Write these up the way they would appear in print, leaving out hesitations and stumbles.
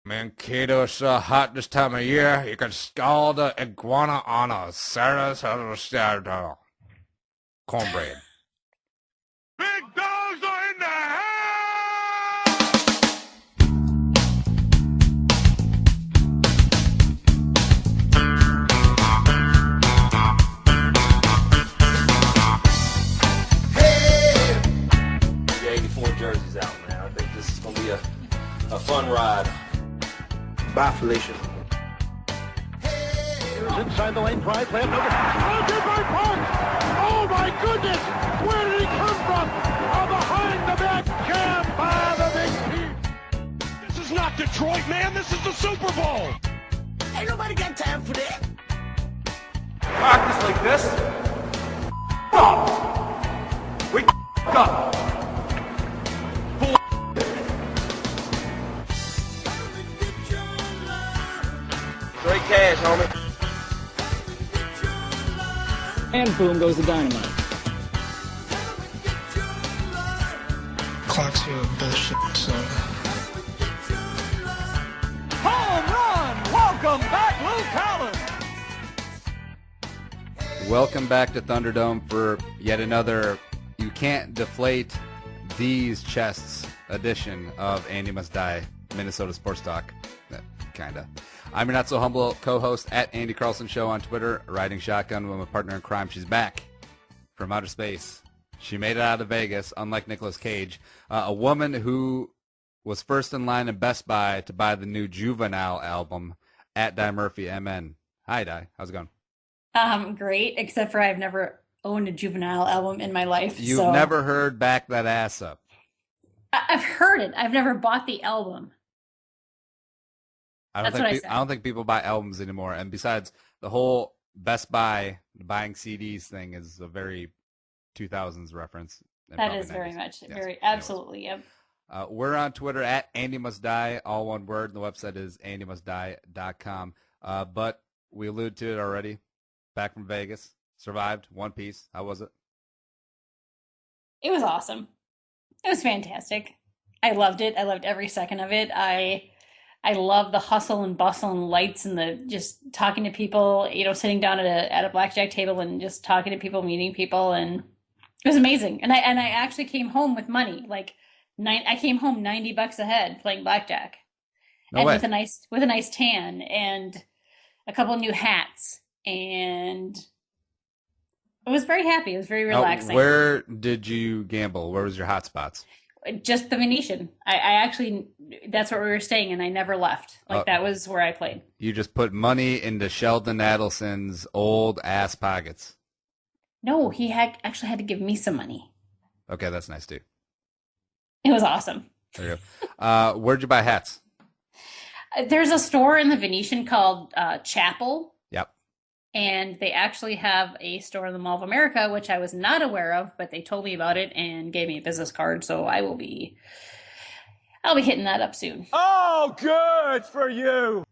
Mankato is so hot this time of year, you can scald the iguana on a Sarasota cornbread. Big dogs are in the house! Hey! The 84 jersey's out, man. I think this is going to be a fun ride. Bye, Felicia. Inside the lane, drive, left, fronted by Parks! Oh my goodness! Where did he come from? Behind the back jam by the big team! This is not Detroit, man! This is the Super Bowl! Ain't nobody got time for that! Practice like this? Up! We up! Straight cash, homie. And boom goes the dynamite. Clarksville bullshit, so. Home run! Welcome back, Lou Collins! Welcome back to Thunderdome for yet another You Can't Deflate These Chests edition of Andy Must Die, Minnesota Sports Talk. Kinda. I'm your not-so-humble co-host at Andy Carlson Show on Twitter, riding shotgun with my partner in crime. She's back from outer space. She made it out of Vegas, unlike Nicolas Cage. A woman who was first in line in Best Buy to buy the new Juvenile album, at Di Murphy, MN. Hi, Di. How's it going? Great, except for I've never owned a Juvenile album in my life. You've so never heard Back That Ass Up. I've heard it. I've never bought the album. I That's what I said. don't think people buy albums anymore. And besides, the whole Best Buy buying CDs thing is a very 2000s reference. That is very 90s. much, Yes. very, absolutely, yep. We're on Twitter at Andy Must Die, all one word. And the website is andymustdie.com. But we alluded to it already. Back from Vegas. Survived. One piece. How was it? It was awesome. It was fantastic. I loved it. I loved every second of it. I love the hustle and bustle and lights and the just talking to people, sitting down at a blackjack table and just talking to people, meeting people, and it was amazing. And I actually came home with money. I came home $90 ahead playing blackjack. No and way. with a nice tan and a couple new hats, and I was very happy. It was very relaxing. Where did you gamble? Where was your hot spots? Just the Venetian. I actually, that's where we were staying, and I never left. That was where I played. You just put money into Sheldon Adelson's old ass pockets. No, he actually had to give me some money. Okay, that's nice too. It was awesome. There you go. Where'd you buy hats? There's a store in the Venetian called Chapel. Yep. And they actually have a store in the Mall of America, which I was not aware of, but they told me about it and gave me a business card. So I'll be hitting that up soon. Oh, good for you!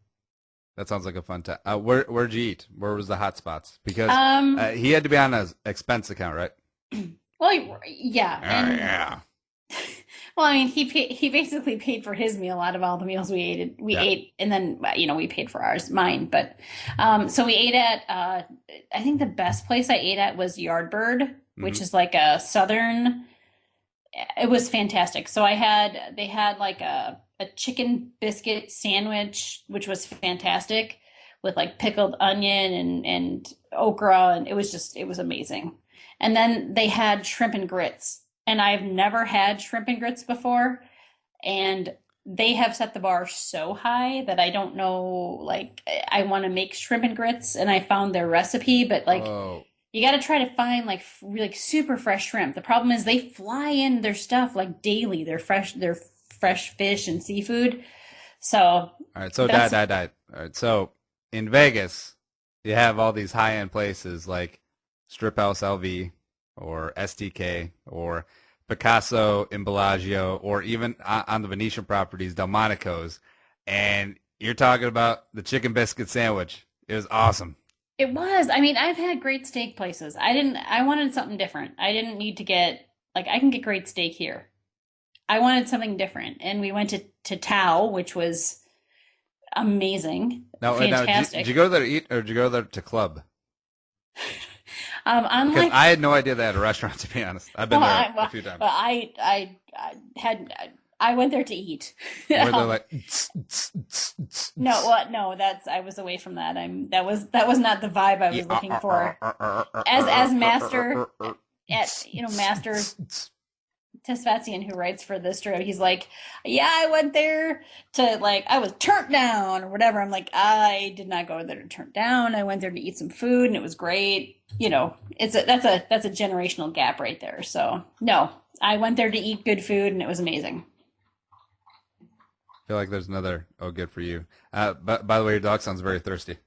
That sounds like a fun time. Where'd you eat? Where was the hot spots? Because he had to be on an expense account, right? Well, yeah. Yeah. Well, I mean, he basically paid for his meal out of all the meals we ate. Ate, and then we paid for mine. But so we ate at I think the best place I ate at was Yardbird, which is like a southern. It was fantastic. So they had like a chicken biscuit sandwich, which was fantastic, with like pickled onion and okra, and it was amazing. And then they had shrimp and grits. And I've never had shrimp and grits before, and they have set the bar so high that I don't know, I want to make shrimp and grits, and I found their recipe, but you got to try to find really super fresh shrimp. The problem is they fly in their stuff daily. They're fresh fish and seafood. So All right, so die. All right, so in Vegas, you have all these high-end places like Strip House LV, or STK, or Picasso in Bellagio, or even on the Venetian properties, Delmonico's, and you're talking about the chicken biscuit sandwich. It was awesome. it was. I mean, I've had great steak places. I wanted something different. I didn't need to get, I can get great steak here. I wanted something different. And we went to Tao, which was amazing. Now, Fantastic. did you go there to eat, or did you go there to club? Because Unlike I had no idea they had a restaurant, to be honest. I've been there a few times. Well, I went there to eat. Where they're like, No, that's I was away from that. That was not the vibe I was looking for. As master Master Tesfatzian, who writes for this strip, he's like, yeah, I went there to I was turned down or whatever. I'm like, I did not go there to turn down. I went there to eat some food and it was great. That's a generational gap right there. So no, I went there to eat good food and it was amazing. I feel like there's another, good for you. But by the way, your dog sounds very thirsty.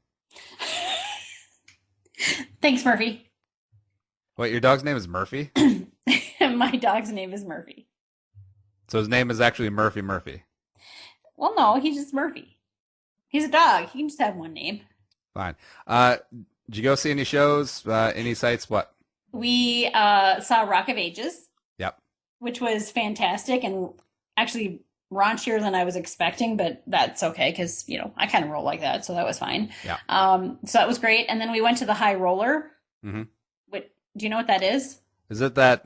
Thanks, Murphy. Wait, your dog's name is Murphy? My dog's name is Murphy. So his name is actually Murphy. Well, no, he's just Murphy. He's a dog. He can just have one name. Fine. Did you go see any shows? Any sites? What? We saw Rock of Ages. Yep. Which was fantastic and actually raunchier than I was expecting, but that's okay because, I kind of roll like that, so that was fine. Yeah. So that was great. And then we went to the High Roller. Mm-hmm. Do you know what that is? Is it that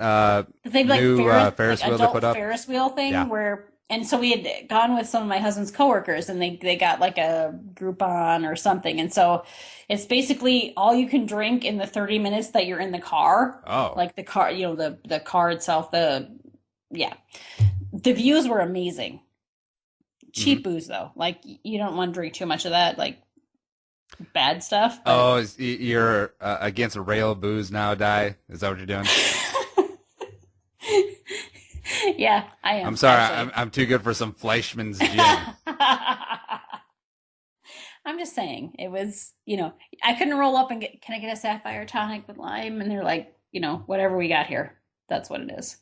they new Ferris wheel they put up? Ferris wheel thing Yeah. And so we had gone with some of my husband's coworkers and they got a Groupon or something. And so it's basically all you can drink in the 30 minutes that you're in the car. Oh. Like the car, the car itself, the views were amazing. Cheap booze though. You don't want to drink too much of that, bad stuff. But... Oh, you're against rail booze now, Di? Is that what you're doing? Yeah, I am. I'm sorry, I'm too good for some Fleischmann's gin. I'm just saying, it was, I couldn't roll up and can I get a sapphire tonic with lime? And they're like, whatever we got here, that's what it is.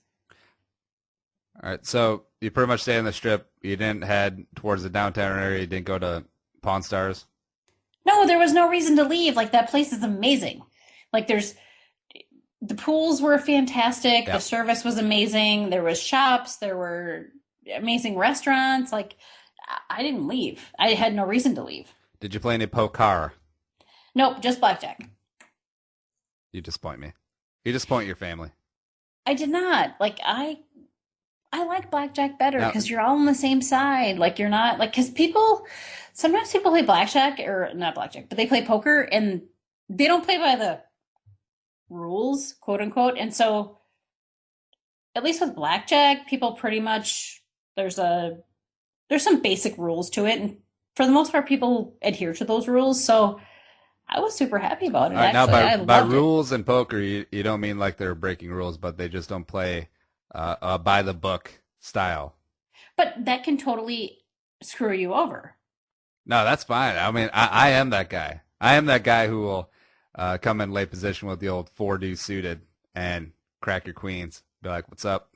All right, so you pretty much stay on the Strip. You didn't head towards the downtown area. You didn't go to Pawn Stars. No, there was no reason to leave. That place is amazing. The pools were fantastic. Yep. The service was amazing. There was shops. There were amazing restaurants. I didn't leave. I had no reason to leave. Did you play any poker? Nope, just blackjack. You disappoint me. You disappoint your family. I did not. I like blackjack better because you're all on the same side. You're not because sometimes people play blackjack or not blackjack, but they play poker and they don't play by the rules, quote unquote. And so at least with blackjack, people pretty much there's some basic rules to it. And for the most part, people adhere to those rules. So I was super happy about it. All right, actually. now by rules in poker, you don't mean they're breaking rules, but they just don't play by the book style. But that can totally screw you over. No, that's fine. I mean, I am that guy. I am that guy who will come in late position with the old 4-2 suited and crack your queens. Be like, what's up?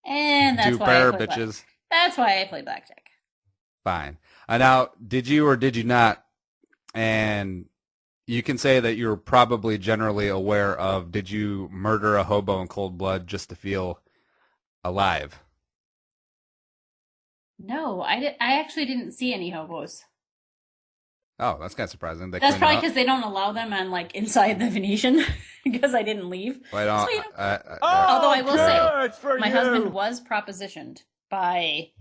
And that's why I play bitches. That's why I play blackjack. Fine. Now, did you or did you not? And you can say that you're probably generally aware of, did you murder a hobo in cold blood just to feel alive? No, I actually didn't see any hobos. Oh, that's kind of surprising. That's probably because they don't allow them on inside the Venetian because I didn't leave. Well, although I will say, my husband was propositioned by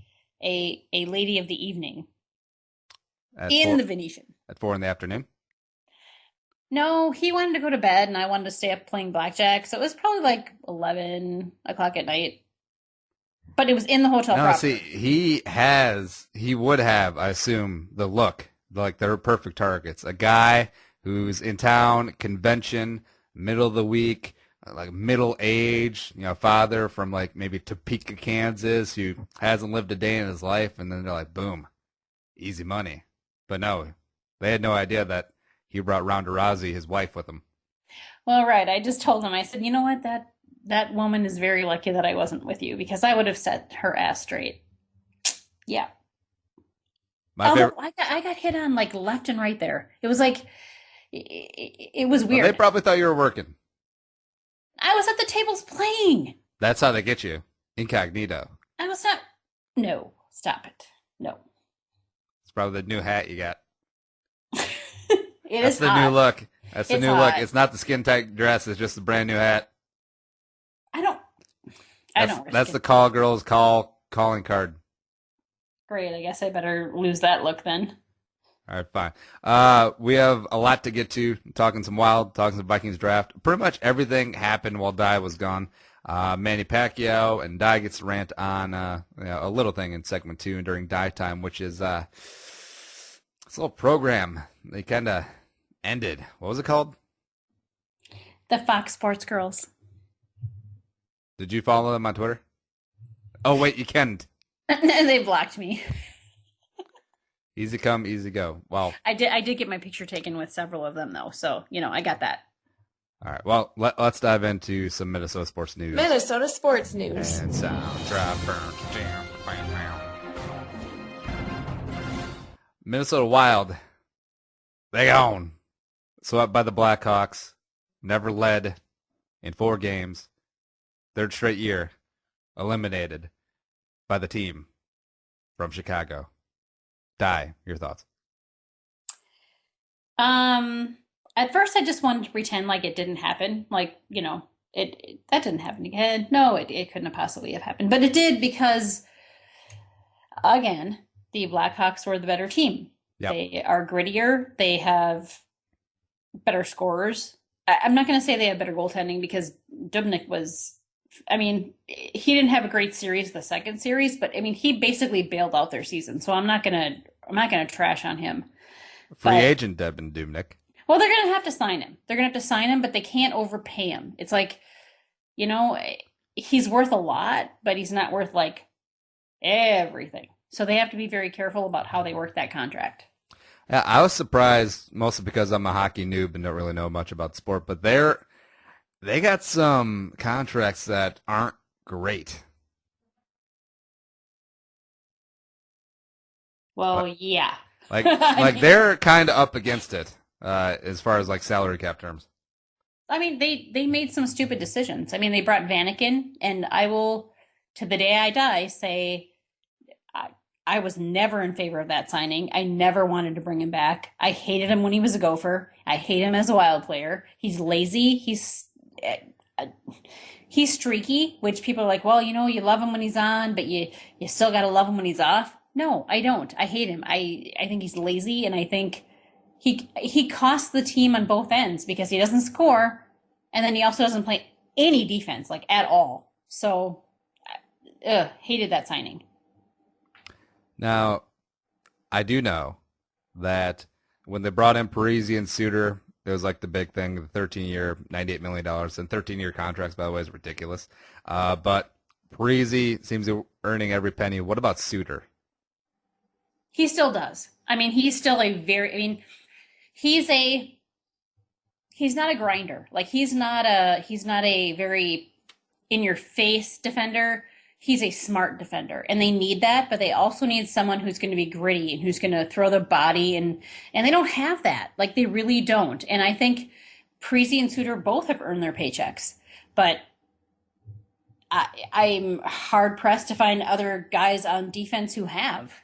a lady of the evening the Venetian at 4 p.m. No, he wanted to go to bed, and I wanted to stay up playing blackjack. So it was probably 11 o'clock at night. But it was in the hotel property. See, he would have, I assume, the look. They're perfect targets. A guy who's in town, convention, middle of the week, middle age, father from maybe Topeka, Kansas, who hasn't lived a day in his life, and then they're like, boom, easy money. But no, they had no idea that he brought Ronda Rousey, his wife, with him. Well, right. I just told him, I said, you know what, that woman is very lucky that I wasn't with you because I would have set her ass straight. Yeah. I got hit on left and right there. It was it was weird. Well, they probably thought you were working. I was at the tables playing. That's how they get you. Incognito. I was not. No, stop it. No. probably the new hat you got. That's the new look. That's the new hot. look. It's not the skin tight dress. It's just a brand new hat. That's the call girls calling card. Great. I guess I better lose that look then. All right, fine. We have a lot to get to. Talking some Vikings draft. Pretty much everything happened while Di was gone. Manny Pacquiao and Di gets to rant on a little thing in segment 2 and during Di time, which is this little program they kind of ended. What was it called? The Fox Sports Girls. Did you follow them on Twitter? Oh, wait, you can't. They blocked me. Easy come, easy go. Well, I did get my picture taken with several of them, though. So, I got that. All right. Well, let's dive into some Minnesota sports news. Minnesota sports news. And sound drop. Minnesota Wild. They own. Swept by the Blackhawks. Never led in 4 games. 3rd straight year. Eliminated by the team from Chicago. Di, your thoughts? At first I just wanted to pretend like it didn't happen. Like, that didn't happen again. No, it couldn't have possibly have happened. But it did because, again, the Blackhawks were the better team. Yep. They are grittier. They have better scorers. I'm not going to say they have better goaltending because Dubnyk he didn't have a great series the second series, but he basically bailed out their season. So I'm not gonna trash on him. Free agent Devin Dubnyk. Well, they're gonna have to sign him. But they can't overpay him. It's like, he's worth a lot, but he's not worth like everything. So they have to be very careful about how they work that contract. Yeah, I was surprised mostly because I'm a hockey noob and don't really know much about the sport, but they got some contracts that aren't great. Well, yeah. Like they're kind of up against it as far as like salary cap terms. They made some stupid decisions. They brought Vanek in, and I will, to the day I die, say I was never in favor of that signing. I never wanted to bring him back. I hated him when he was a Gopher. I hate him as a Wild player. He's lazy. He's streaky, which people are like, well, you love him when he's on, but you still got to love him when he's off. No, I don't. I hate him. I think he's lazy, and I think he costs the team on both ends because he doesn't score, and then he also doesn't play any defense, like at all. So, hated that signing. Now, I do know that when they brought in Parisi and Suter, it was like the big thing, the 13-year, $98 million, and 13-year contracts, by the way, is ridiculous. But Parisi seems to be earning every penny. What about Suter? He still does. He's still he's not a grinder. Like he's not a very in-your-face defender. He's a smart defender, and they need that, but they also need someone who's going to be gritty and who's going to throw their body, and they don't have that. Like, they really don't. And I think Parisi and Suter both have earned their paychecks, but I'm hard-pressed to find other guys on defense who have.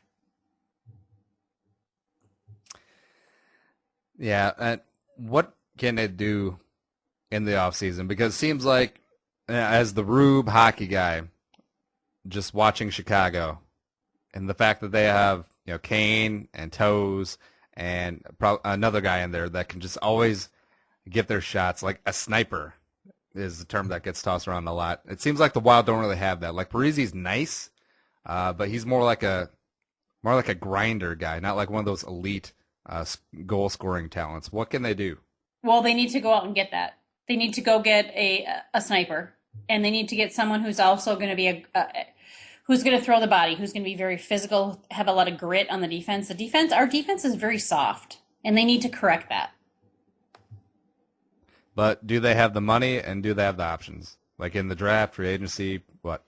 Yeah, and what can they do in the offseason? Because it seems like, as the Rube hockey guy, just watching Chicago and the fact that they have, Kane and Toes and another guy in there that can just always get their shots, like a sniper is the term that gets tossed around a lot. It seems like the Wild don't really have that. Like Parisi's nice, but he's more like a grinder guy, not like one of those elite goal scoring talents. What can they do? Well, they need to go out and get that. They need to go get a sniper. And they need to get someone who's also going to be who's going to throw the body, who's going to be very physical, have a lot of grit on the defense. Our defense is very soft, and they need to correct that. But do they have the money, and do they have the options? Like in the draft, free agency, what?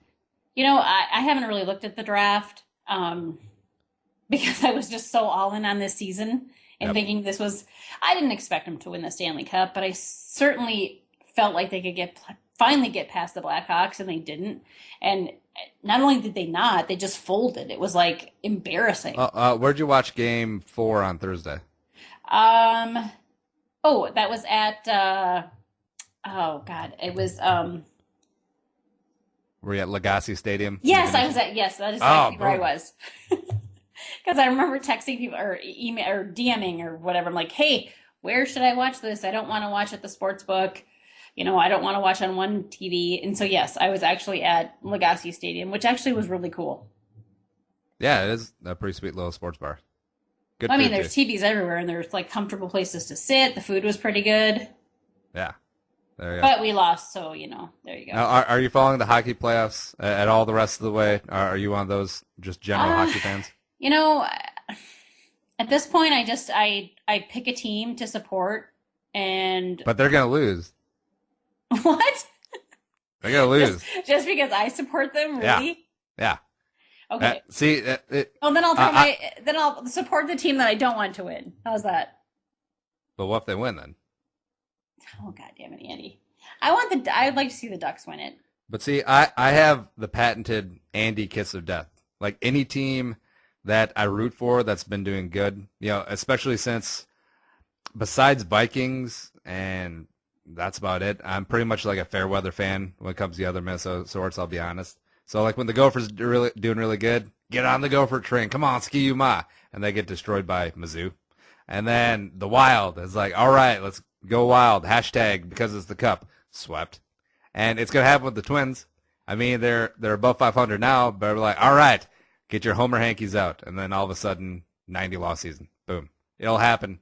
I haven't really looked at the draft because I was just so all in on this season and thinking I didn't expect them to win the Stanley Cup, but I certainly felt like they could finally get past the Blackhawks, and they didn't. And not only did they not, they just folded. It was like embarrassing. Where'd you watch Game 4 on Thursday? Oh, that was at oh God, it was Were you at Legacy Stadium? yes, I was at yes, that is exactly where I boom. was. Because I remember texting people or email or DMing or whatever. I'm like, hey, where should I watch this? I don't want to watch at the sports book. I don't want to watch on one TV. And so yes, I was actually at Legacy Stadium, which actually was really cool. Yeah, it is a pretty sweet little sports bar. Good. I mean, food, there's too. TVs everywhere, and there's like comfortable places to sit. The food was pretty good. Yeah. There you go. But we lost, so there you go. Now, are you following the hockey playoffs at all the rest of the way? Are you one of those just general hockey fans? At this point, I pick a team to support, and But they're gonna lose. what? They're gonna lose. Just because I support them, really? Yeah. Okay. See, Oh, then I'll support the team that I don't want to win. How's that? but what if they win then? Oh, God damn it, Andy! I'd like to see the Ducks win it. But see, I have the patented Andy kiss of death. Like any team that I root for that's been doing good, especially since besides Vikings, and that's about it. I'm pretty much like a fair weather fan when it comes to the other Minnesota sorts, I'll be honest. So like when the Gophers doing really good, get on the Gopher train. Come on, ski you ma. And they get destroyed by Mizzou. And then the Wild is like, all right, let's go Wild. Hashtag because it's the Cup. Swept. And it's going to happen with the Twins. I mean, they're above 500 now, but we're like, all right, get your Homer Hankies out. And then all of a sudden, 90-loss season. Boom. It'll happen.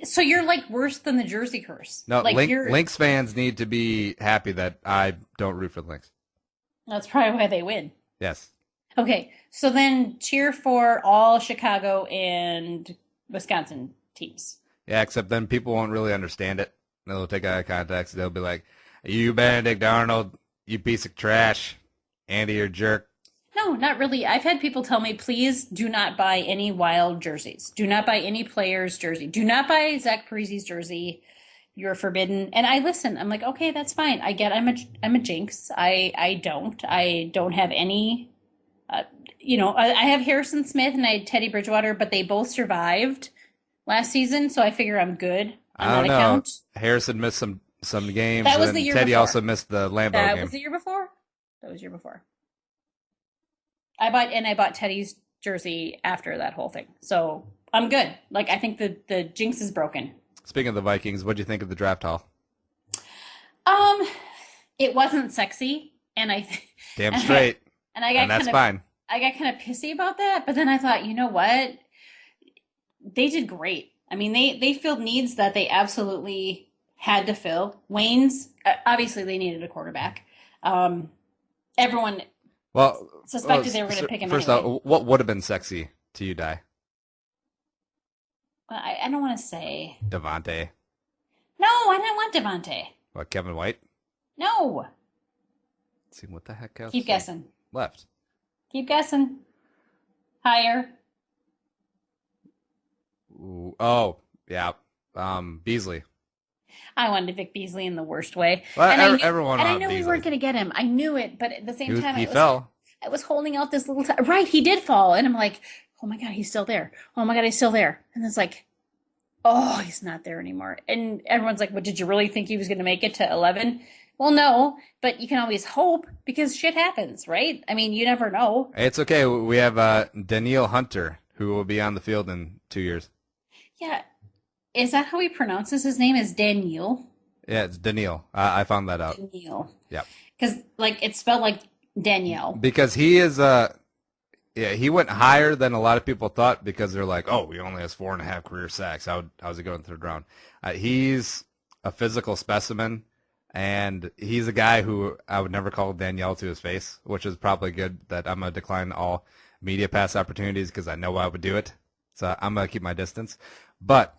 So you're like worse than the Jersey curse. No, like Lynx fans need to be happy that I don't root for the Lynx. That's probably why they win. Yes. Okay, so then cheer for all Chicago and Wisconsin teams. Yeah, except then people won't really understand it. They'll take out of context. They'll be like, you Benedict Arnold, you piece of trash. Andy, you're a jerk. No, not really. I've had people tell me, please do not buy any Wild jerseys. Do not buy any player's jersey. Do not buy Zach Parisi's jersey. You're forbidden. And I listen. I'm like, okay, that's fine. I get I'm a jinx. I don't have any. I have Harrison Smith and I had Teddy Bridgewater, but they both survived last season, so I figure I'm good on I don't that know. account. Harrison missed some games. That was and the year Teddy before. also missed the Lambeau That game. was the year before? That was year before. I bought Teddy's jersey after that whole thing. So I'm good. Like, I think the jinx is broken. Speaking of the Vikings, what do you think of the draft haul? It wasn't sexy, and Damn straight. And I got and that's kind of fine. I got kind of pissy about that, but then I thought, you know what? They did great. I mean, they filled needs that they absolutely had to fill. Wayne's obviously they needed a quarterback. Everyone suspected they were going to pick him first anyway. off, what would have been sexy to you, Di? I don't want to say. Devontae. No, I don't want Devontae. What, Kevin White? No. Let's see, what the heck else? Keep guessing. Left. Keep guessing. Higher. Ooh, oh, yeah. Beasley. I wanted Vic Beasley in the worst way. Well, and I knew we Beasley. weren't going to get him. I knew it, but at the same time, He fell. I was holding out this little time. Right, he did fall. And I'm like, oh my God, he's still there. Oh my God, he's still there. And it's like, oh, he's not there anymore. And everyone's like, well, did you really think he was going to make it to 11? Well, no, but you can always hope because shit happens, right? I mean, you never know. It's okay. We have Daniil Hunter, who will be on the field in 2 years. Yeah. Is that how he pronounces his name? Is Daniel? Yeah, it's Daniil. I found that out. Daniel. Yep. Because, it's spelled like Danielle. Because he is he went higher than a lot of people thought because they're like, oh, he only has 4.5 career sacks. How's he going third round? He's a physical specimen, and he's a guy who I would never call Danielle to his face, which is probably good that I'm going to decline all media pass opportunities because I know I would do it. So I'm going to keep my distance. But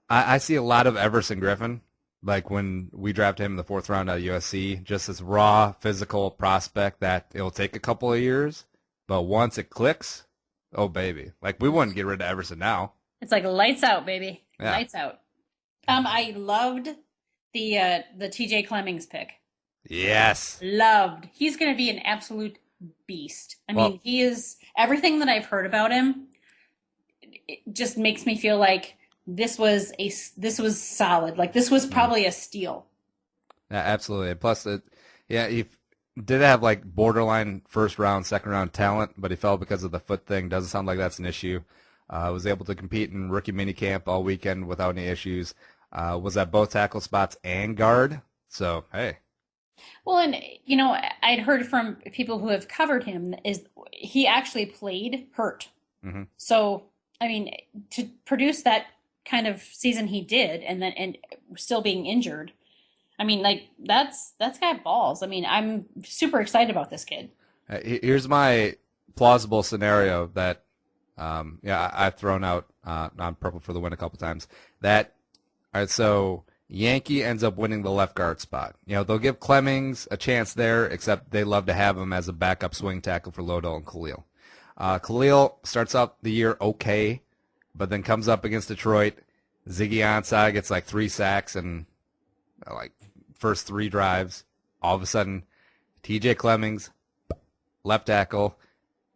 I see a lot of Everson Griffin, like when we drafted him in the 4th round out of USC, just this raw physical prospect that it'll take a couple of years, but once it clicks, oh, baby. Like, we wouldn't get rid of Everson now. It's like lights out, baby. Yeah. Lights out. I loved the TJ Clemmings pick. Yes. Loved. He's going to be an absolute beast. I mean, he is everything that I've heard about him. It just makes me feel like this was solid. Like this was probably a steal. Yeah, absolutely. Plus, he did have like borderline first round, second round talent, but he fell because of the foot thing. Doesn't sound like that's an issue. Was able to compete in rookie minicamp all weekend without any issues. Was at both tackle spots and guard. So, hey. Well, and, you know, I'd heard from people who have covered him is he actually played hurt. Mm-hmm. So, I mean, to produce that kind of season he did and still being injured, I mean, like, that's got balls. I mean, I'm super excited about this kid. Here's my plausible scenario that, I've thrown out on Purple for the Win a couple times. All right, so Yankee ends up winning the left guard spot. You know, they'll give Clemmings a chance there, except they love to have him as a backup swing tackle for Lotto and Khalil. Khalil starts out the year okay, but then comes up against Detroit. Ziggy Ansah gets like 3 sacks and like first 3 drives. All of a sudden, TJ Clemmings, left tackle.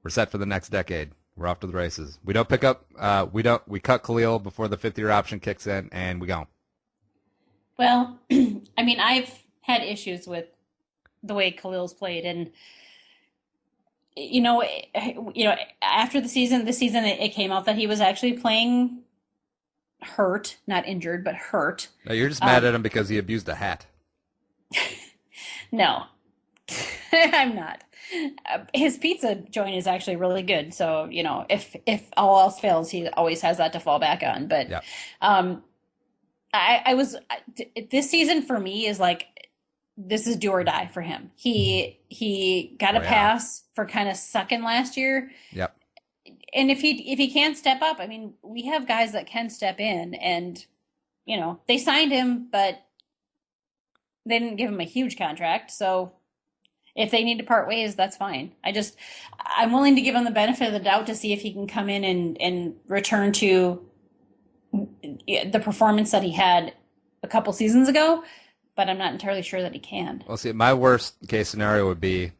We're set for the next decade. We're off to the races. We don't pick up. We cut Khalil before the 5th-year option kicks in, and we go. Well, I mean, I've had issues with the way Khalil's played, and you know, after the season, it came out that he was actually playing hurt, not injured, but hurt. No, you're just mad at him because he abused a hat. No, I'm not. His pizza joint is actually really good. So, you know, if all else fails, he always has that to fall back on. But yeah. This season for me is like, this is do or die for him. He got a pass for kind of sucking last year. Yep. And if he can't step up, I mean, we have guys that can step in, and, you know, they signed him, but they didn't give him a huge contract. So if they need to part ways, that's fine. I'm willing to give him the benefit of the doubt to see if he can come in and return to the performance that he had a couple seasons ago, but I'm not entirely sure that he can. Well, see, my worst case scenario would be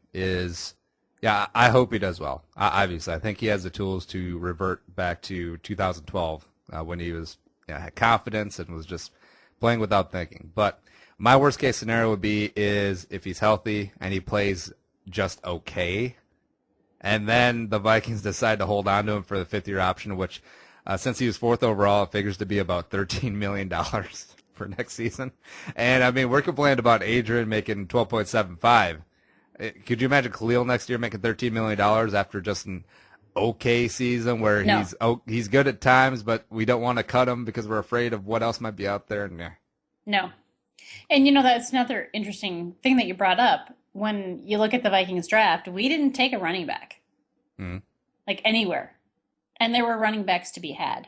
I hope he does well. Obviously, I think he has the tools to revert back to 2012 when he was had confidence and was just playing without thinking. But my worst case scenario would be is if he's healthy and he plays just okay, and then the Vikings decide to hold on to him for the 5th-year option, which since he was 4th overall, it figures to be about $13 million for next season. And, I mean, we're complaining about Adrian making $12.75. Could you imagine Khalil next year making $13 million after just an okay season where he's good at times, but we don't want to cut him because we're afraid of what else might be out there? No. And, you know, that's another interesting thing that you brought up. When you look at the Vikings draft, we didn't take a running back, like anywhere. And there were running backs to be had.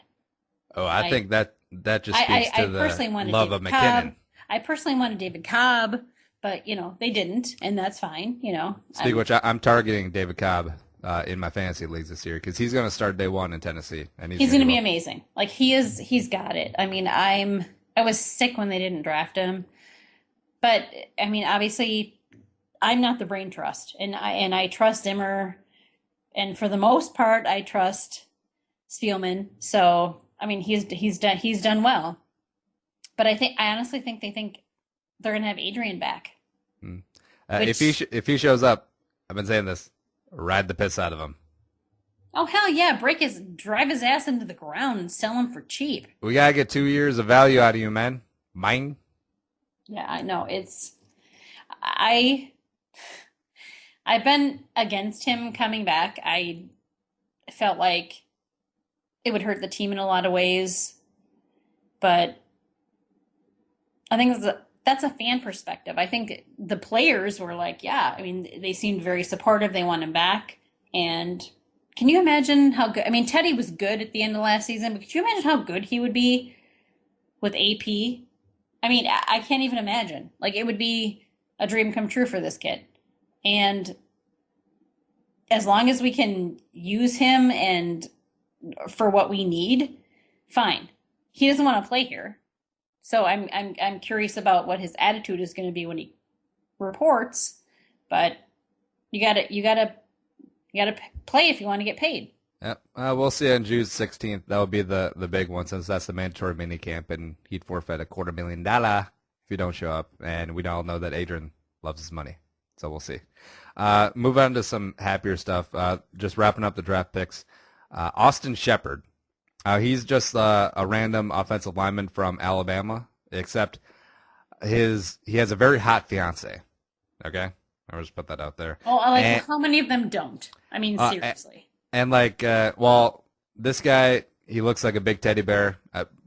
Oh, I think that just speaks to the love of McKinnon. I personally wanted David Cobb, but, you know, they didn't, and that's fine, you know. Speaking of which, I'm targeting David Cobb in my fantasy leagues this year because he's going to start day 1 in Tennessee. And he's going to be amazing. Like, he's got it. I mean, I was sick when they didn't draft him. But, I mean, obviously, I'm not the brain trust, and I trust Zimmer, and for the most part, I trust Spielman. So, I mean, he's done well. But I honestly think they're gonna have Adrian back. If he shows up, I've been saying this, ride the piss out of him. Oh hell yeah! Drive his ass into the ground and sell him for cheap. We gotta get 2 years of value out of you, man. Mine. Yeah, I know. I've been against him coming back. I felt like it would hurt the team in a lot of ways, but I think that's a fan perspective. I think the players were like, yeah, I mean, they seemed very supportive. They want him back. And can you imagine how good, I mean, Teddy was good at the end of last season, but could you imagine how good he would be with AP? I mean, I can't even imagine. Like, it would be a dream come true for this kid. And as long as we can use him and for what we need, fine. He doesn't want to play here. So I'm curious about what his attitude is going to be when he reports. But you gotta play if you want to get paid. Yep. We'll see on June 16th. That will be the big one, since that's the mandatory mini camp, and he'd forfeit $250,000 if you don't show up. And we all know that Adrian loves his money, so we'll see. Move on to some happier stuff. Just wrapping up the draft picks. Austin Shepard. He's just a random offensive lineman from Alabama, except he has a very hot fiance. Okay, I'll just put that out there. Well, how many of them don't? I mean, seriously. And this guy, he looks like a big teddy bear.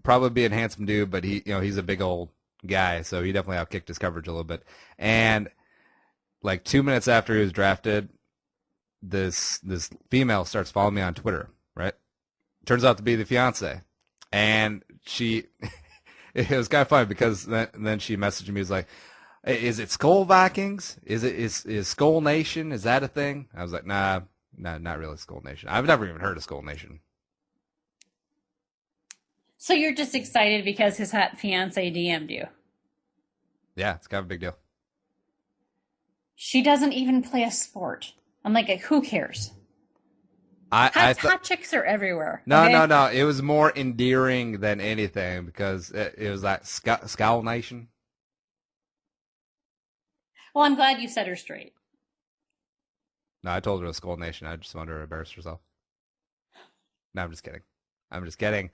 Probably be a handsome dude, but he's a big old guy, so he definitely outkicked his coverage a little bit. And 2 minutes after he was drafted, this female starts following me on Twitter. Right? Turns out to be the fiance, and it was kind of funny because then she messaged me. Was like, "Is it Skull Vikings? Is Skull Nation? Is that a thing?" I was like, "Nah, not really Skull Nation. I've never even heard of Skull Nation." So you're just excited because his hot fiance DM'd you? Yeah, it's kind of a big deal. She doesn't even play a sport. I'm like, who cares? Hot chicks are everywhere. No, okay? no. It was more endearing than anything because it was like Skull Nation. Well, I'm glad you set her straight. No, I told her it was Skull Nation. I just wanted her to embarrass herself. No, I'm just kidding.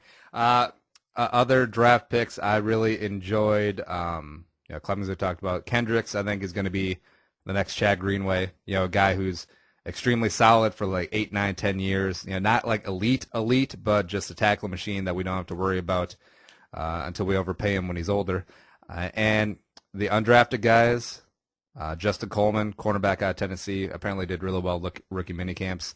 Other draft picks I really enjoyed. Clemens we talked about. Kendricks, I think, is going to be the next Chad Greenway. A guy who's extremely solid for 8, 9, 10 years. Not like elite, but just a tackle machine that we don't have to worry about until we overpay him when he's older. And the undrafted guys, Justin Coleman, cornerback out of Tennessee, apparently did really well rookie minicamps.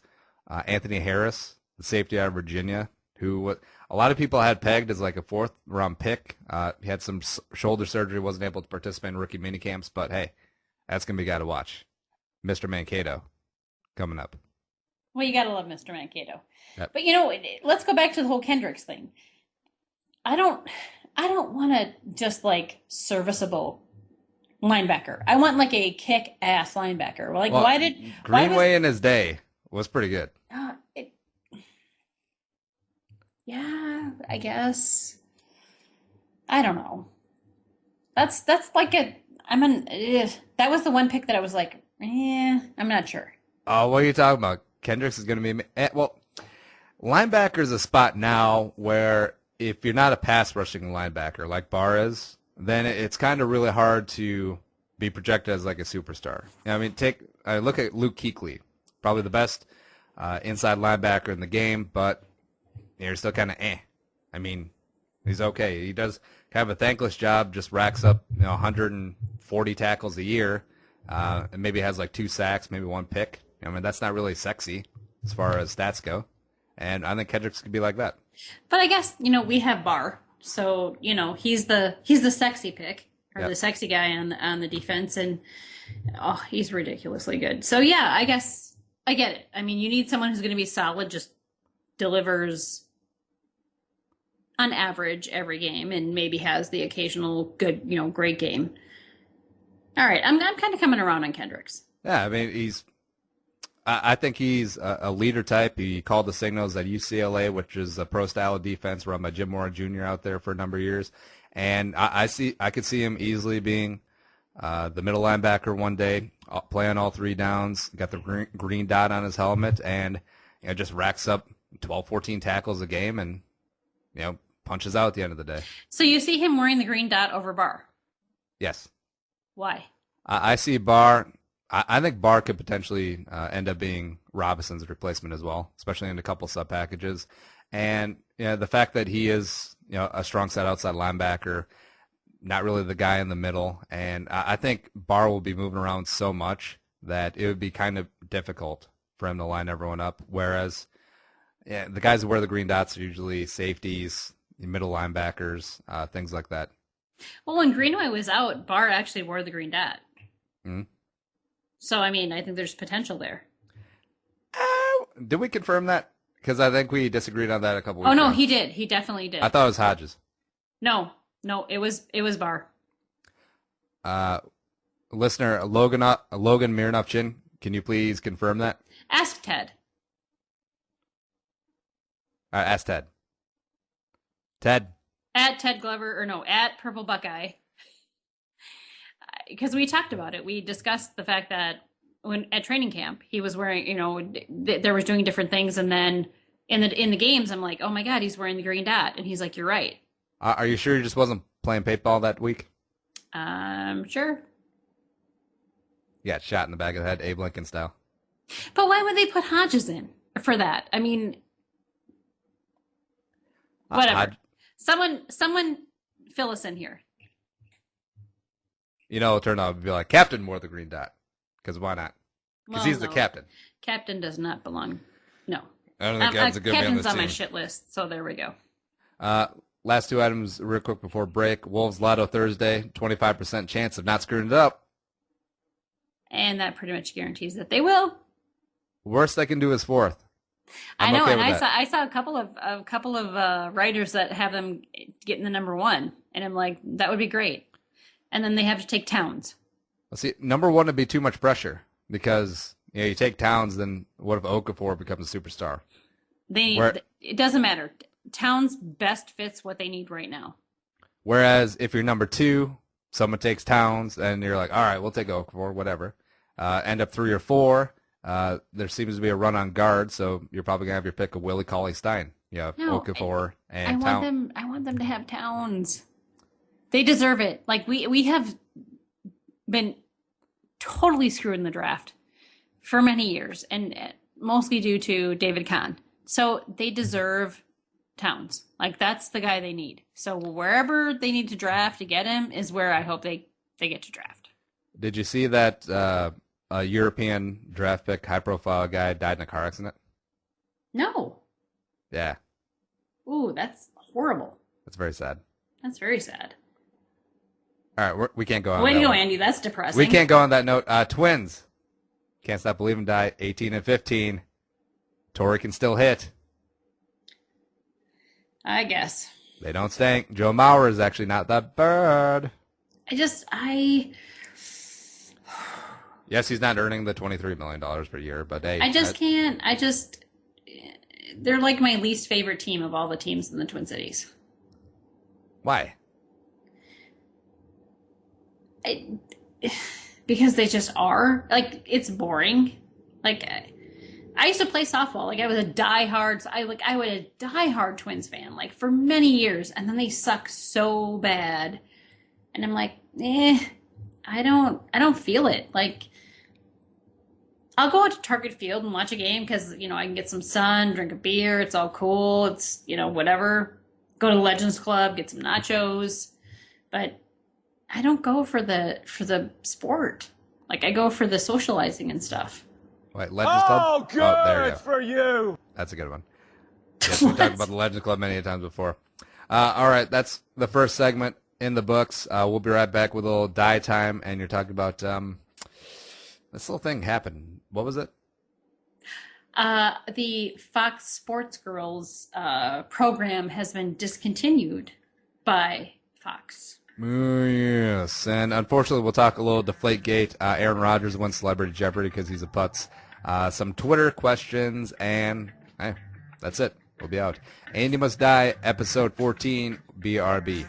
Anthony Harris, the safety out of Virginia, who a lot of people had pegged as a 4th-round pick. He had some shoulder surgery, wasn't able to participate in rookie minicamps, but hey, that's going to be a guy to watch. Mr. Mankato coming up. Well, you got to love Mr. Mankato. Yep. But, let's go back to the whole Kendricks thing. I don't want to just serviceable linebacker. I want a kick-ass linebacker. Greenway in his day was pretty good. Yeah, I guess. I don't know. That was the one pick that I was like, I'm not sure. Oh, what are you talking about? Kendricks is going to be linebacker is a spot now where if you're not a pass rushing linebacker like Barr is, then it's kind of really hard to be projected as a superstar. I mean, look at Luke Kuechly, probably the best inside linebacker in the game, but you're still kind of I mean, he's okay. He does kind of a thankless job, just racks up 140 tackles a year, and maybe has 2 sacks, maybe 1 pick. I mean, that's not really sexy as far as stats go, and I think Kendricks could be like that. But I guess we have Barr, so he's the sexy pick or the sexy guy on the defense, and he's ridiculously good. So yeah, I guess I get it. I mean, you need someone who's going to be solid, just delivers on average every game, and maybe has the occasional good, great game. All right, I'm kind of coming around on Kendricks. Yeah, I mean, I think he's a leader type. He called the signals at UCLA, which is a pro-style defense run by Jim Mora Jr. out there for a number of years. And I could see him easily being the middle linebacker one day, playing all 3 downs, got the green dot on his helmet, and just racks up 12, 14 tackles a game and, punches out at the end of the day. So you see him wearing the green dot over Barr? Yes. Why? I see Barr. I think Barr could potentially end up being Robinson's replacement as well, especially in a couple sub packages. And the fact that he is a strong side outside linebacker, not really the guy in the middle, and I think Barr will be moving around so much that it would be kind of difficult for him to line everyone up. Whereas the guys who wear the green dots are usually safeties, middle linebackers, things like that. Well, when Greenway was out, Barr actually wore the green dot. Mm-hmm. So, I mean, I think there's potential there. Did we confirm that? Because I think we disagreed on that a couple weeks ago. Oh, no, he did. He definitely did. I thought it was Hodges. No, No, it was bar. Listener Logan Mironovchin, can you please confirm that? Ask Ted. Ask Ted. Ted. At Ted Glover, at Purple Buckeye. Because we talked about it. We discussed the fact that when at training camp, he was wearing, there was doing different things. And then in the games, I'm like, oh my God, he's wearing the green dot. And he's like, you're right. Are you sure he just wasn't playing paintball that week? Sure. Yeah, shot in the back of the head, Abe Lincoln style. But why would they put Hodges in for that? I mean, whatever. Someone fill us in here. It'll turn out to be like, Captain wore the green dot. Because why not? Because he's the captain. Captain does not belong. No. I don't think Captain's a good man on this Captain's on team. my shit list, so there we go. Last two items real quick before break. Wolves Lotto Thursday, 25% chance of not screwing it up. And that pretty much guarantees that they will. Worst they can do is fourth. I know, and I saw a couple of writers that have them getting the number one, and I'm like, that would be great. And then they have to take Towns. Well, see, number one would be too much pressure because you take Towns, then what if Okafor becomes a superstar? It doesn't matter. Towns best fits what they need right now. Whereas if you're number two, someone takes Towns, and you're like, all right, we'll take Okafor, whatever. End up 3 or 4. There seems to be a run on guard, so you're probably gonna have your pick of Willie Cauley-Stein. Okafor and Towns. I want them to have Towns. They deserve it. Like we have been totally screwed in the draft for many years, and mostly due to David Kahn. So they deserve Towns. Like that's the guy they need. So wherever they need to draft to get him is where I hope they get to draft. Did you see that a European draft pick, high-profile guy died in a car accident? No. Yeah. Ooh, that's horrible. That's very sad. That's very sad. All right, we can't go on. Way to go, Andy. That's depressing. We can't go on that note. Twins. Can't Stop Believing die 18 and 15. Torrey can still hit. I guess. They don't stink. Joe Mauer is actually not that bad. Yes, he's not earning the $23 million per year, but hey. They're like my least favorite team of all the teams in the Twin Cities. Why? Because they just are. Like, it's boring. Like, I used to play softball. Like, I was a diehard Twins fan, like, for many years. And then they suck so bad. And I'm like, I don't feel it. Like, I'll go out to Target Field and watch a game because, I can get some sun, drink a beer. It's all cool. It's, whatever. Go to the Legends Club, get some nachos. But I don't go for the sport. Like, I go for the socializing and stuff. Wait, Legends Club? Oh, good there you go. for you. That's a good one. Yes, we talked about the Legends Club many times before. All right, that's the first segment in the books. We'll be right back with a little die time, and you're talking about this little thing happened. What was it? The Fox Sports Girls program has been discontinued by Fox. Oh, yes, and unfortunately, we'll talk a little Deflategate. Aaron Rodgers won Celebrity Jeopardy because he's a putz. Some Twitter questions, and that's it. We'll be out. Andy Must Die, episode 14, BRB.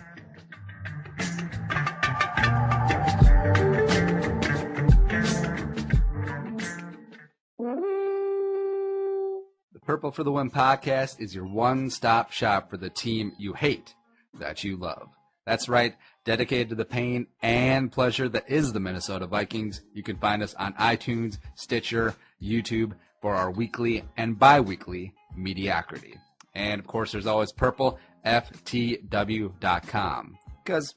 The Purple for the Win podcast is your one-stop shop for the team you hate that you love. That's right, dedicated to the pain and pleasure that is the Minnesota Vikings. You can find us on iTunes, Stitcher, YouTube for our weekly and bi-weekly mediocrity. And, of course, there's always purpleftw.com. Because,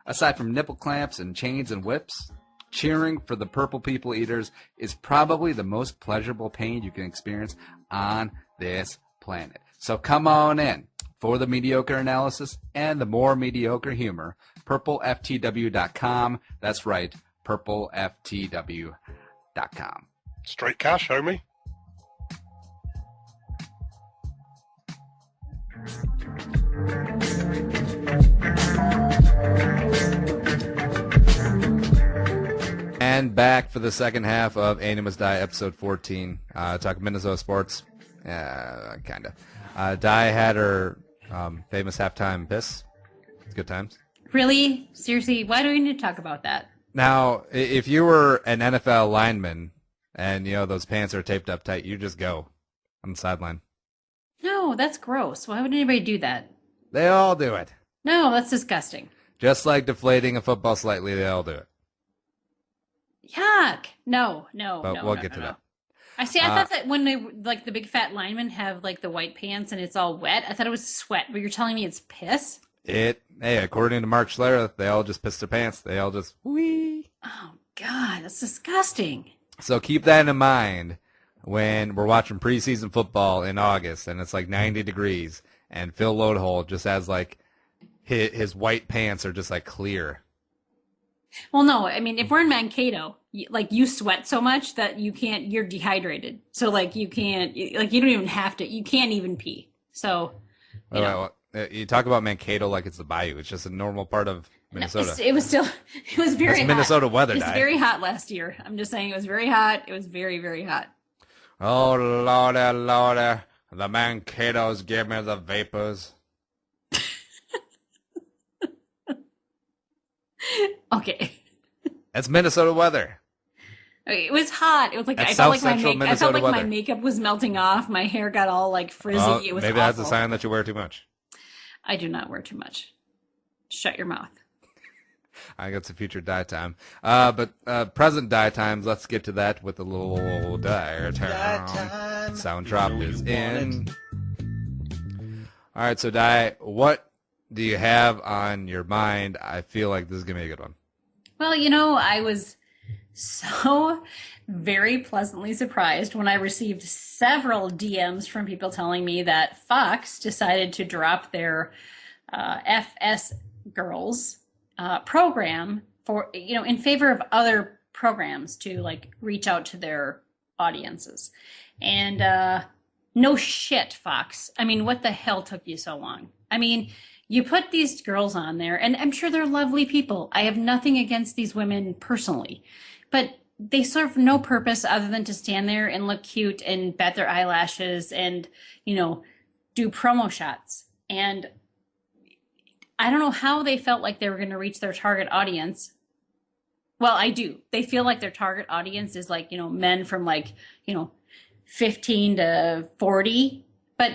aside from nipple clamps and chains and whips, cheering for the Purple People Eaters is probably the most pleasurable pain you can experience on this planet. So come on in. For the mediocre analysis and the more mediocre humor, purpleftw.com. That's right, purpleftw.com. Straight cash, homie. And back for the second half of Andy Must Die, episode 14. Talking Minnesota sports. Kind of. Di had her famous halftime piss. It's good times. Really? Seriously? Why do we need to talk about that? Now, if you were an NFL lineman and, those pants are taped up tight, you just go on the sideline. No, that's gross. Why would anybody do that? They all do it. No, that's disgusting. Just like deflating a football slightly, they all do it. Yuck. No. But we'll get to that. I thought that when they, the big fat linemen have, the white pants and it's all wet, I thought it was sweat, but you're telling me it's piss? Hey, according to Mark Schlereth, they all just piss their pants. They all just, wee. Oh, God, that's disgusting. So keep that in mind when we're watching preseason football in August and it's 90 degrees and Phil Loadhole just has his white pants are just clear. Well, no, I mean, if we're in Mankato, you sweat so much that you're dehydrated. So you can't, you don't even have to, you can't even pee. So, you talk about Mankato like it's the bayou. It's just a normal part of Minnesota. It was very hot. Minnesota weather. It's very hot last year. I'm just saying it was very hot. It was very, very hot. Oh, Lordy, the Mankato's give me the vapors. Okay. That's Minnesota weather. It was hot. It was I felt like my makeup was melting off. My hair got all frizzy. Well, it was maybe awful. that's a sign that you wear too much. I do not wear too much. Shut your mouth. I got some future die time. But present die times, let's get to that with a little die time. Sound drop is in. All right, so Die, what do you have on your mind? I feel like this is going to be a good one. Well, I was so very pleasantly surprised when I received several DMs from people telling me that Fox decided to drop their FS Girls program for, in favor of other programs to reach out to their audiences. And no shit, Fox. I mean, what the hell took you so long? I mean, you put these girls on there, and I'm sure they're lovely people. I have nothing against these women personally, but they serve no purpose other than to stand there and look cute and bat their eyelashes and, do promo shots. And I don't know how they felt like they were going to reach their target audience. Well, I do. They feel like their target audience is men from 15 to 40, but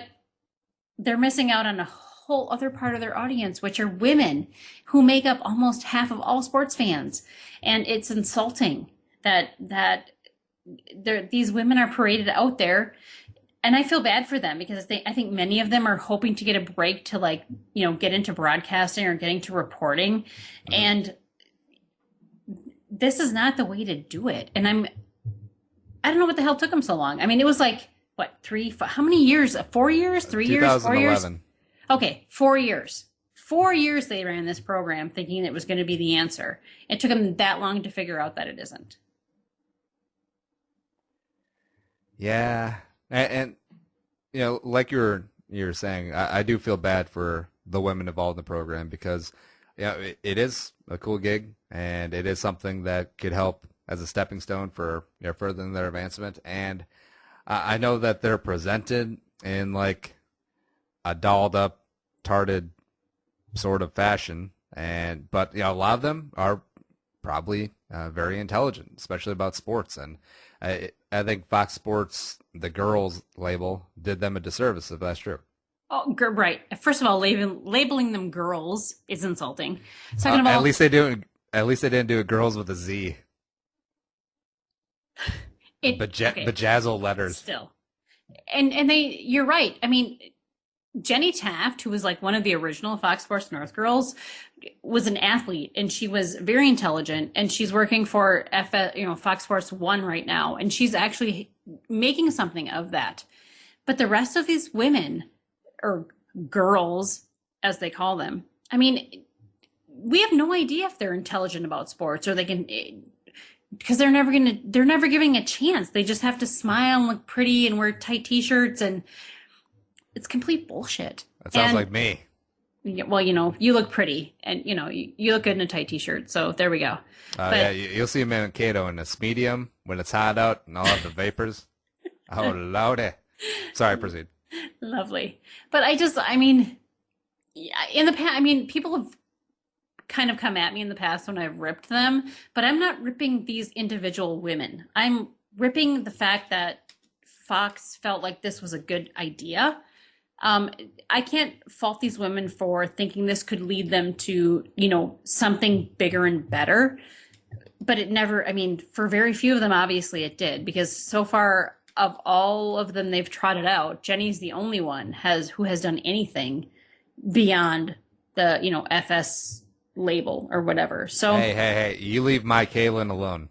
they're missing out on a whole other part of their audience, which are women who make up almost half of all sports fans. And it's insulting that these women are paraded out there. And I feel bad for them because I think many of them are hoping to get a break to get into broadcasting or getting to reporting. Mm-hmm. And this is not the way to do it. And I don't know what the hell took them so long. I mean, it was how many years? 4 years? 3 years? 4 years? Okay, 4 years. 4 years they ran this program thinking it was going to be the answer. It took them that long to figure out that it isn't. Yeah. And like you're saying, I do feel bad for the women involved in the program because it is a cool gig and it is something that could help as a stepping stone for furthering their advancement. And I know that they're presented in a dolled up, tarted sort of fashion, but a lot of them are probably very intelligent, especially about sports. And I think Fox Sports, the girls label, did them a disservice if that's true. Oh, right. First of all, labeling them girls is insulting. Second of all, at least they didn't do it girls with a Z. Bejazzle letters. Still. And you're right. I mean, Jenny Taft, who was one of the original Fox Sports North girls, was an athlete and she was very intelligent and she's working for Fox Sports 1 right now. And she's actually making something of that. But the rest of these women, or girls, as they call them, I mean, we have no idea if they're intelligent about sports or they can, because they're never giving a chance. They just have to smile and look pretty and wear tight t-shirts, and it's complete bullshit. That sounds like me. Yeah, well, you look pretty, and you look good in a tight t-shirt. So there we go. Yeah, you'll see a Mankato in this medium when it's hot out and all of the vapors. Oh, lordy. Sorry, proceed. Lovely. But yeah, in the past, people have kind of come at me in the past when I've ripped them, but I'm not ripping these individual women. I'm ripping the fact that Fox felt like this was a good idea. I can't fault these women for thinking this could lead them to, something bigger and better. But it never, for very few of them, obviously it did, because so far of all of them they've trotted out, Jenny's the only one who has done anything beyond the, FS label or whatever. So hey, you leave my Kaylin alone.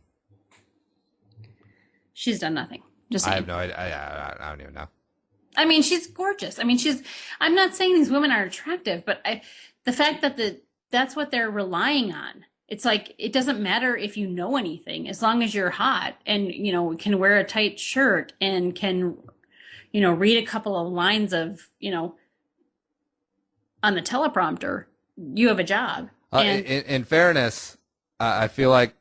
She's done nothing. Just saying. I have no idea. I don't even know. She's gorgeous. I'm not saying these women are attractive, but the fact that that's what they're relying on. It's like, it doesn't matter if you know anything, as long as you're hot and, can wear a tight shirt and can, read a couple of lines of, on the teleprompter, you have a job. In fairness, I feel like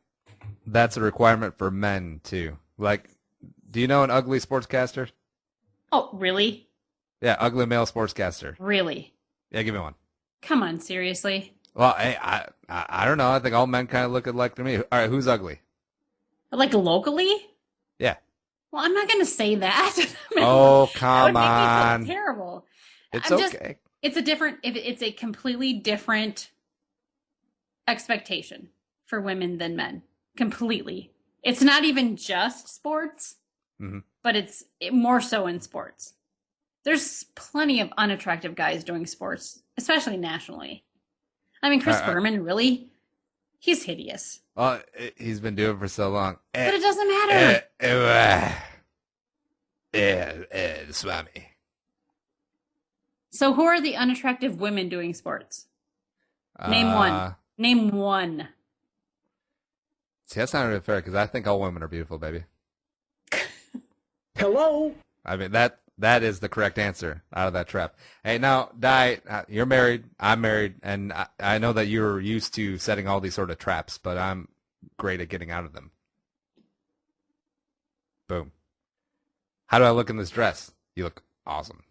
that's a requirement for men too. Like, do you know an ugly sportscaster? Oh, really? Yeah, ugly male sportscaster. Really? Yeah, give me one. Come on, seriously? Well, hey, I don't know. I think all men kind of look alike to me. All right, who's ugly? Like locally? Yeah. Well, I'm not going to say that. Oh, come that would on. make me feel terrible. It's okay. It's a completely different expectation for women than men. Completely. It's not even just sports, but it's more so in sports. There's plenty of unattractive guys doing sports, especially nationally. Chris Berman, really? He's hideous. Well, he's been doing it for so long. But it doesn't matter. Swami. So who are the unattractive women doing sports? Name one. Name one. See, that's not really fair because I think all women are beautiful, baby. Hello? That is the correct answer out of that trap. Hey, now, Di, you're married, I'm married, and I know that you're used to setting all these sort of traps, but I'm great at getting out of them. Boom. How do I look in this dress? You look awesome.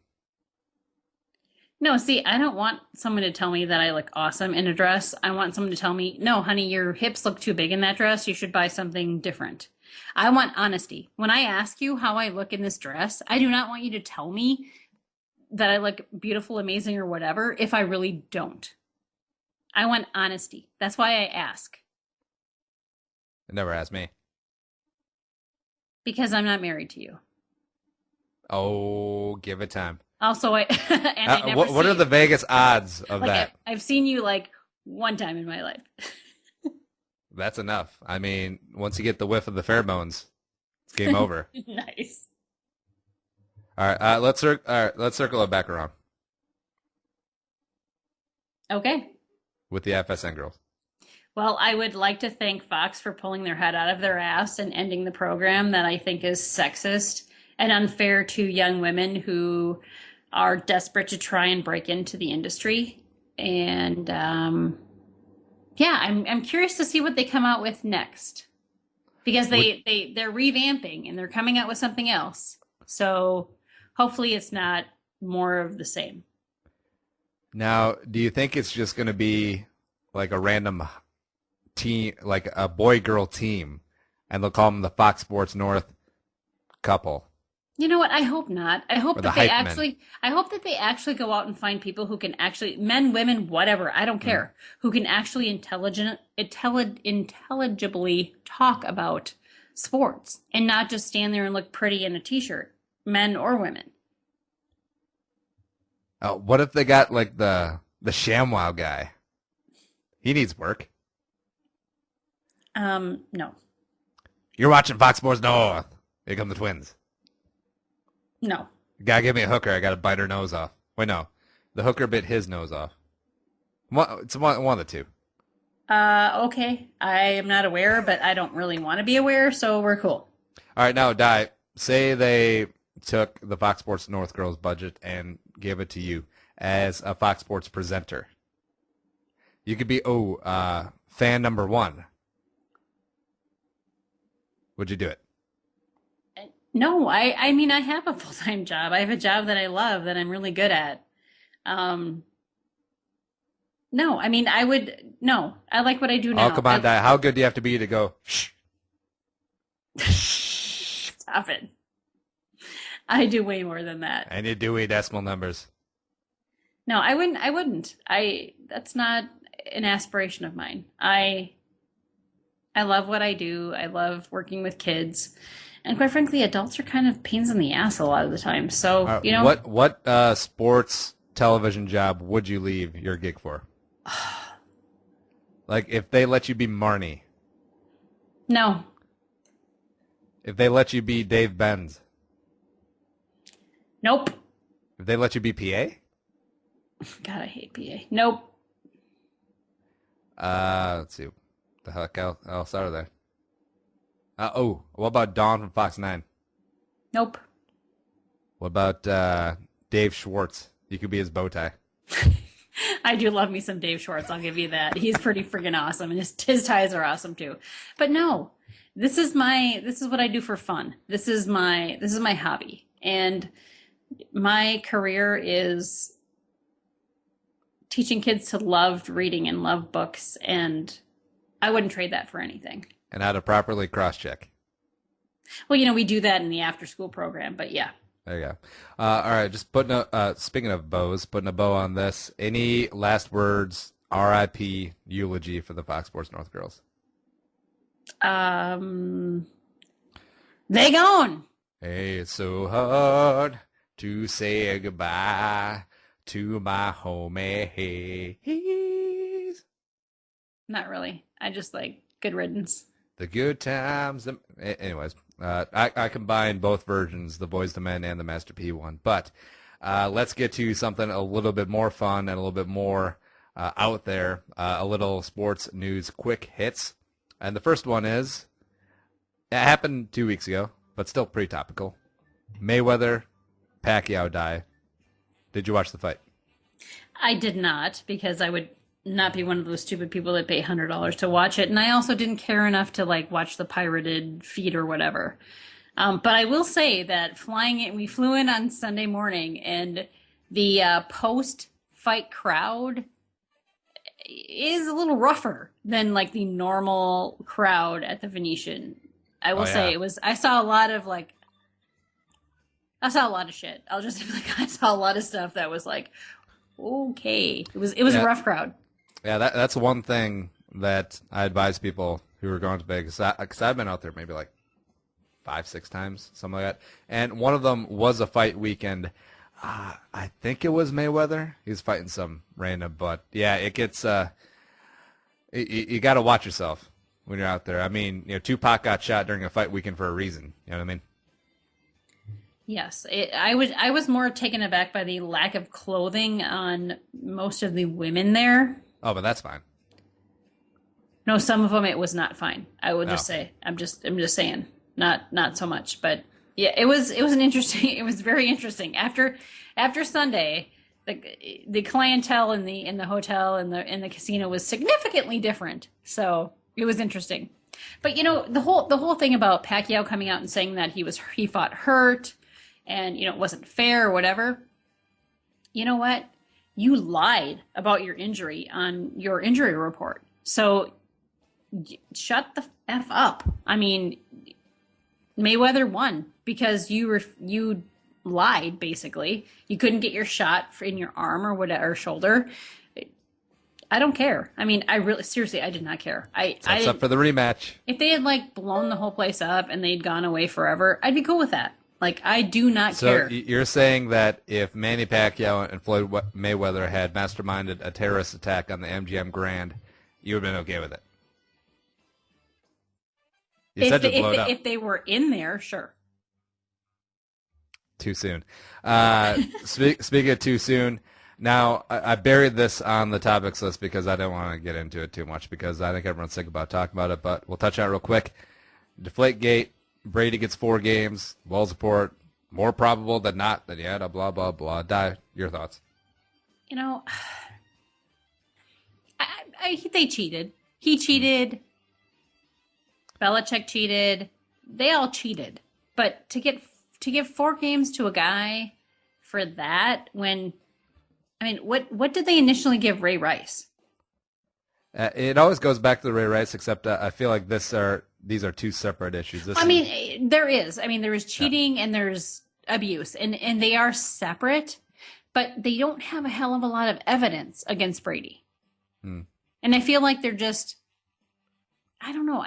No, see, I don't want someone to tell me that I look awesome in a dress. I want someone to tell me, no, honey, your hips look too big in that dress. You should buy something different. I want honesty. When I ask you how I look in this dress, I do not want you to tell me that I look beautiful, amazing, or whatever if I really don't. I want honesty. That's why I ask. Never ask me. Because I'm not married to you. Oh, give it time. Also, I never what are the Vegas odds of that? I've seen you like one time in my life. That's enough. Once you get the whiff of the pheromones, it's game over. Nice. All right, let's circle it back around. Okay. With the FSN girls. Well, I would like to thank Fox for pulling their head out of their ass and ending the program that I think is sexist and unfair to young women who are desperate to try and break into the industry. And I'm curious to see what they come out with next, because they're revamping and they're coming out with something else. So hopefully it's not more of the same. Now, do you think it's just going to be like a random team, like a boy-girl team, and they'll call them the Fox Sports North couple? You know what? I hope not. I hope that they actually go out and find people who can actually, men, women, whatever, I don't care, who can actually intelligibly talk about sports and not just stand there and look pretty in a t-shirt, men or women. What if they got like the ShamWow guy? He needs work. No. You're watching Fox Sports North. Here come the twins. No. Gotta give me a hooker. I gotta bite her nose off. Wait, no. The hooker bit his nose off. It's one of the two. Okay. I am not aware, but I don't really want to be aware, so we're cool. All right, now, Di, say they took the Fox Sports North girls budget and gave it to you, as a Fox Sports presenter? You could be, fan number 1. Would you do it? No, I mean, I have a full-time job. I have a job that I love, that I'm really good at. No, I mean, I like what I do now. Oh, come on, Di. How good do you have to be to go, shh? Stop it. I do way more than that. And you do decimal numbers. No, I wouldn't. That's not an aspiration of mine. I love what I do. I love working with kids. And quite frankly, adults are kind of pains in the ass a lot of the time. So, What sports television job would you leave your gig for? Like, if they let you be Marnie. No. If they let you be Dave Benz. Nope. If they let you be PA? God, I hate PA. Nope. Let's see. What the heck else are there? What about Dawn from Fox 9? Nope. What about Dave Schwartz? You could be his bow tie. I do love me some Dave Schwartz. I'll give you that. He's pretty friggin' awesome, and his ties are awesome too. But no, this is what I do for fun. This is my hobby, and my career is teaching kids to love reading and love books, and I wouldn't trade that for anything. And how to properly cross-check. Well, we do that in the after-school program, but yeah. There you go. All right, just speaking of bows, putting a bow on this. Any last words, RIP, eulogy for the Fox Sports North girls? They gone. Hey, it's so hard to say goodbye to my homies. Not really. I just like good riddance. The good times. Anyways, I combined both versions, the Boys to Men and the Master P one. But let's get to something a little bit more fun and a little bit more out there. A little sports news quick hits. And the first one is, it happened 2 weeks ago, but still pretty topical. Mayweather-Pacquiao die. Did you watch the fight? I did not, because I would not be one of those stupid people that pay $100 to watch it, and I also didn't care enough to watch the pirated feed or whatever. But I will say that we flew in on Sunday morning, and the post-fight crowd is a little rougher than the normal crowd at the Venetian. I will say it was. I saw a lot of shit. I'll just say I saw a lot of stuff that was okay. It was a rough crowd. Yeah, that's one thing that I advise people who are going to Vegas, because I've been out there maybe 5-6 times, something like that. And one of them was a fight weekend. I think it was Mayweather. He was fighting some random, but yeah, it gets. You got to watch yourself when you're out there. I mean, Tupac got shot during a fight weekend for a reason. You know what I mean? Yes, I was more taken aback by the lack of clothing on most of the women there. Oh, but that's fine. No, some of them it was not fine. I would just say. I'm just saying, not so much. But yeah, it was an interesting. It was very interesting. After Sunday, the clientele in the hotel and the casino was significantly different. So it was interesting. But the whole thing about Pacquiao coming out and saying that he fought hurt, and it wasn't fair or whatever. You know what? You lied about your injury on your injury report. So shut the F up. I mean, Mayweather won because you lied, basically. You couldn't get your shot in your arm or whatever, shoulder. I don't care. I mean, I did not care. That's up for the rematch. If they had blown the whole place up and they'd gone away forever, I'd be cool with that. I do not care. So you're saying that if Manny Pacquiao and Floyd Mayweather had masterminded a terrorist attack on the MGM Grand, you would have been okay with it? You said to blow it up. If they were in there, sure. Too soon. Speaking of too soon, now I buried this on the topics list because I don't want to get into it too much because I think everyone's sick about talking about it, but we'll touch on it real quick. Deflategate. Brady gets 4 games. Wells report, more probable than not that he had a blah, blah, blah. Die. Your thoughts? You know, they cheated. He cheated. Belichick cheated. They all cheated. But to give 4 games to a guy for that, when, I mean, what did they initially give Ray Rice? It always goes back to the Ray Rice, except I feel like these are 2 separate issues. There is cheating and there's abuse, and they are separate, but they don't have a hell of a lot of evidence against Brady. And I feel like they're just, I don't know.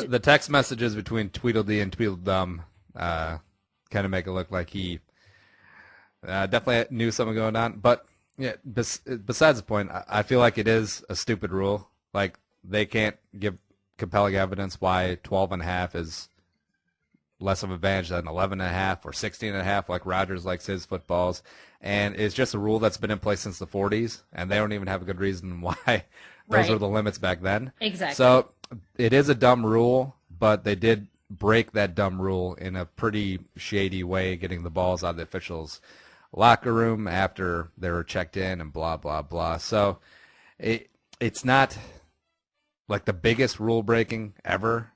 The text messages between Tweedledee and Tweedledum kind of make it look like he definitely knew something going on. But yeah, besides the point, I feel like it is a stupid rule. Like, they can't give compelling evidence why 12.5 is less of an advantage than 11.5 or 16.5, like Rodgers likes his footballs. And it's just a rule that's been in place since the 40s, and they don't even have a good reason why those were the limits back then. Exactly. So it is a dumb rule, but they did break that dumb rule in a pretty shady way, getting the balls out of the officials' locker room after they were checked in and blah, blah, blah. So it's not like the biggest rule breaking ever,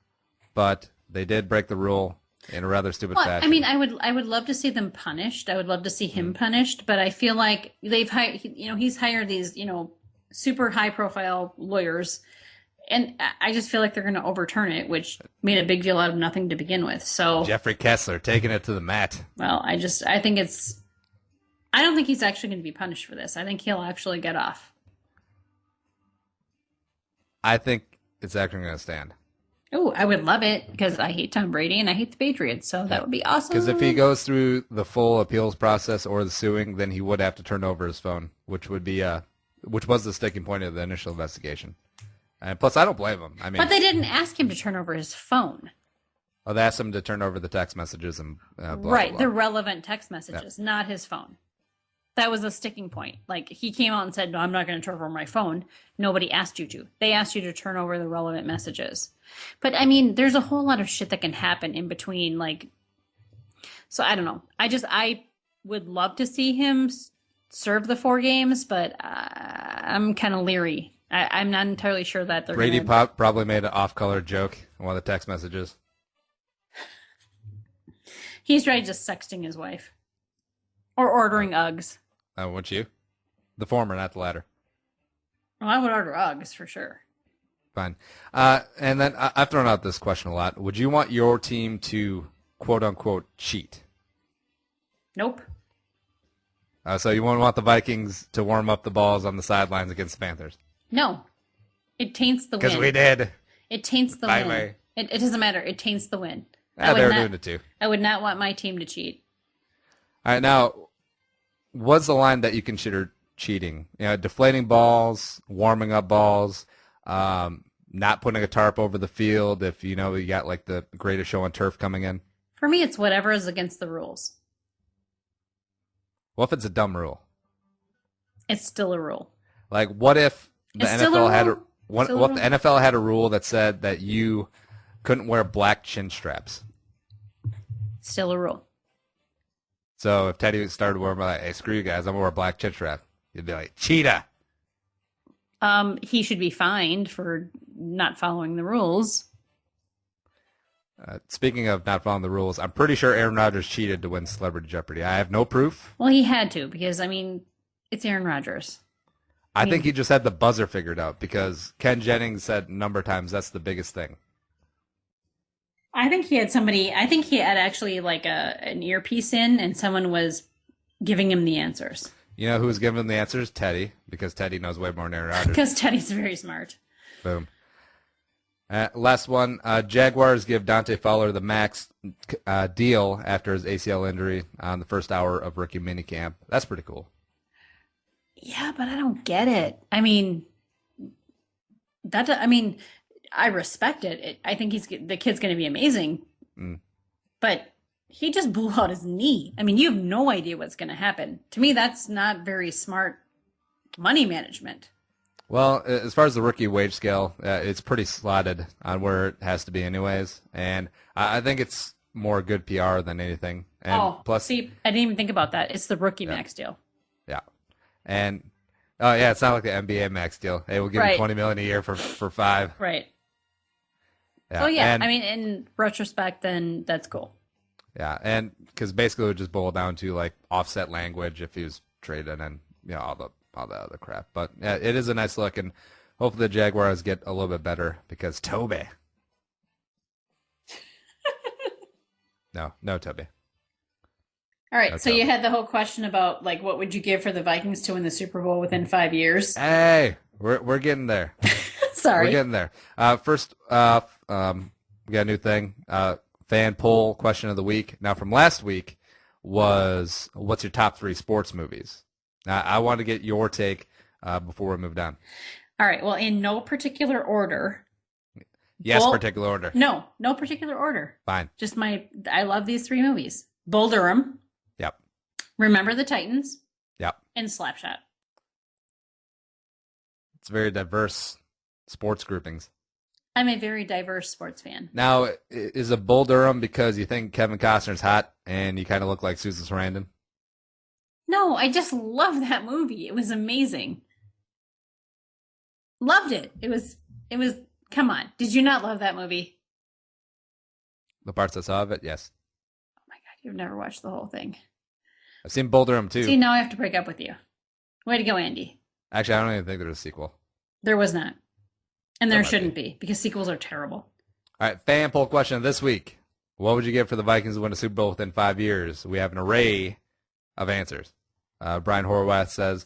but they did break the rule in a rather stupid fashion. I mean, I would love to see them punished. I would love to see him punished, but I feel like he's hired these, super high profile lawyers, and I just feel like they're going to overturn it, which made a big deal out of nothing to begin with. So Jeffrey Kessler taking it to the mat. Well, I don't think he's actually going to be punished for this. I think he'll actually get off. I think it's actually going to stand. Oh, I would love it, because I hate Tom Brady and I hate the Patriots, so that would be awesome. Because if he goes through the full appeals process or the suing, then he would have to turn over his phone, which would be which was the sticking point of the initial investigation. And plus, I don't blame him. I mean, but they didn't ask him to turn over his phone. Oh, they asked him to turn over the text messages and blah, right, blah, blah. The relevant text messages, not his phone. That was a sticking point. Like, he came out and said, "No, I'm not going to turn over my phone." Nobody asked you to. They asked you to turn over the relevant messages. But I mean, there's a whole lot of shit that can happen in between. Like, so I don't know. I would love to see him serve the 4 games, but I'm kind of leery. I'm not entirely sure that they're Brady probably made an off-color joke in one of the text messages. He's probably just sexting his wife. Or ordering Uggs. Wouldn't you? The former, not the latter. Well, I would order Uggs for sure. Fine. And then I've thrown out this question a lot. Would you want your team to, quote-unquote, cheat? Nope. So you wouldn't want the Vikings to warm up the balls on the sidelines against the Panthers? No. It taints the win. Because we did. It taints the By win. way. It doesn't matter. It taints the win. They were doing it too. I would not want my team to cheat. All right, now, what's the line that you consider cheating? Deflating balls, warming up balls, not putting a tarp over the field if you got like the greatest show on turf coming in. For me, it's whatever is against the rules. What if it's a dumb rule? It's still a rule. Like, what if the It's still a NFL had rule. what Still a if the rule. NFL had a rule that said that you couldn't wear black chin straps? Still a rule. So if Teddy started wearing like, "Hey, screw you guys, I'm gonna wear a black chin strap," you'd be like, "Cheetah." He should be fined for not following the rules. Speaking of not following the rules, I'm pretty sure Aaron Rodgers cheated to win Celebrity Jeopardy. I have no proof. Well, he had to, because, I mean, it's Aaron Rodgers. I think he just had the buzzer figured out because Ken Jennings said a number of times that's the biggest thing. I think he had actually like an earpiece in, and someone was giving him the answers. You know who's giving him the answers? Teddy, because Teddy knows way more than Aaron Rodgers. Because Teddy's very smart. Boom. Last one. Jaguars give Dante Fowler the max deal after his ACL injury on the first hour of rookie minicamp. That's pretty cool. Yeah, but I don't get it. I mean, I respect it. I think the kid's going to be amazing. But he just blew out his knee. I mean, you have no idea what's going to happen. To me, that's not very smart money management. Well, as far as the rookie wage scale, it's pretty slotted on where it has to be anyways. And I think it's more good PR than anything. And plus, see, I didn't even think about that. It's the rookie max deal. Yeah. And oh yeah, it's not like the NBA max deal. Hey, we'll give you $20 million a year for 5. Right. Yeah. Oh yeah. And, I mean, in retrospect, then that's cool. yeah, and because basically it would just boil down to like offset language if he was traded and all the other crap. But yeah, it is a nice look, and hopefully the Jaguars get a little bit better because Toby. No Toby. All right, No so Toby. you had the whole question about like what would you give for the Vikings to win the Super Bowl within 5 years? Hey, we're getting there. Sorry. We're getting there. First off, we got a new thing. Fan poll question of the week. Now, from last week was, what's your top 3 sports movies? Now, I want to get your take before we move on. All right. Well, in no particular order. Yes, particular order. No particular order. Fine. Just I love these 3 movies. Bull Durham. Yep. Remember the Titans. Yep. And Slapshot. It's very diverse sports groupings. I'm a very diverse sports fan. Now, is it Bull Durham because you think Kevin Costner's hot and you kind of look like Susan Sarandon? No, I just love that movie. It was amazing. Loved it. It was, come on. Did you not love that movie? The parts I saw of it, yes. Oh my God, you've never watched the whole thing. I've seen Bull Durham too. See, now I have to break up with you. Way to go, Andy. Actually, I don't even think there's a sequel. There was not. And There there might shouldn't be because sequels are terrible. All right, fan poll question of this week. What would you give for the Vikings to win a Super Bowl within 5 years? We have an array of answers. Brian Horwath says,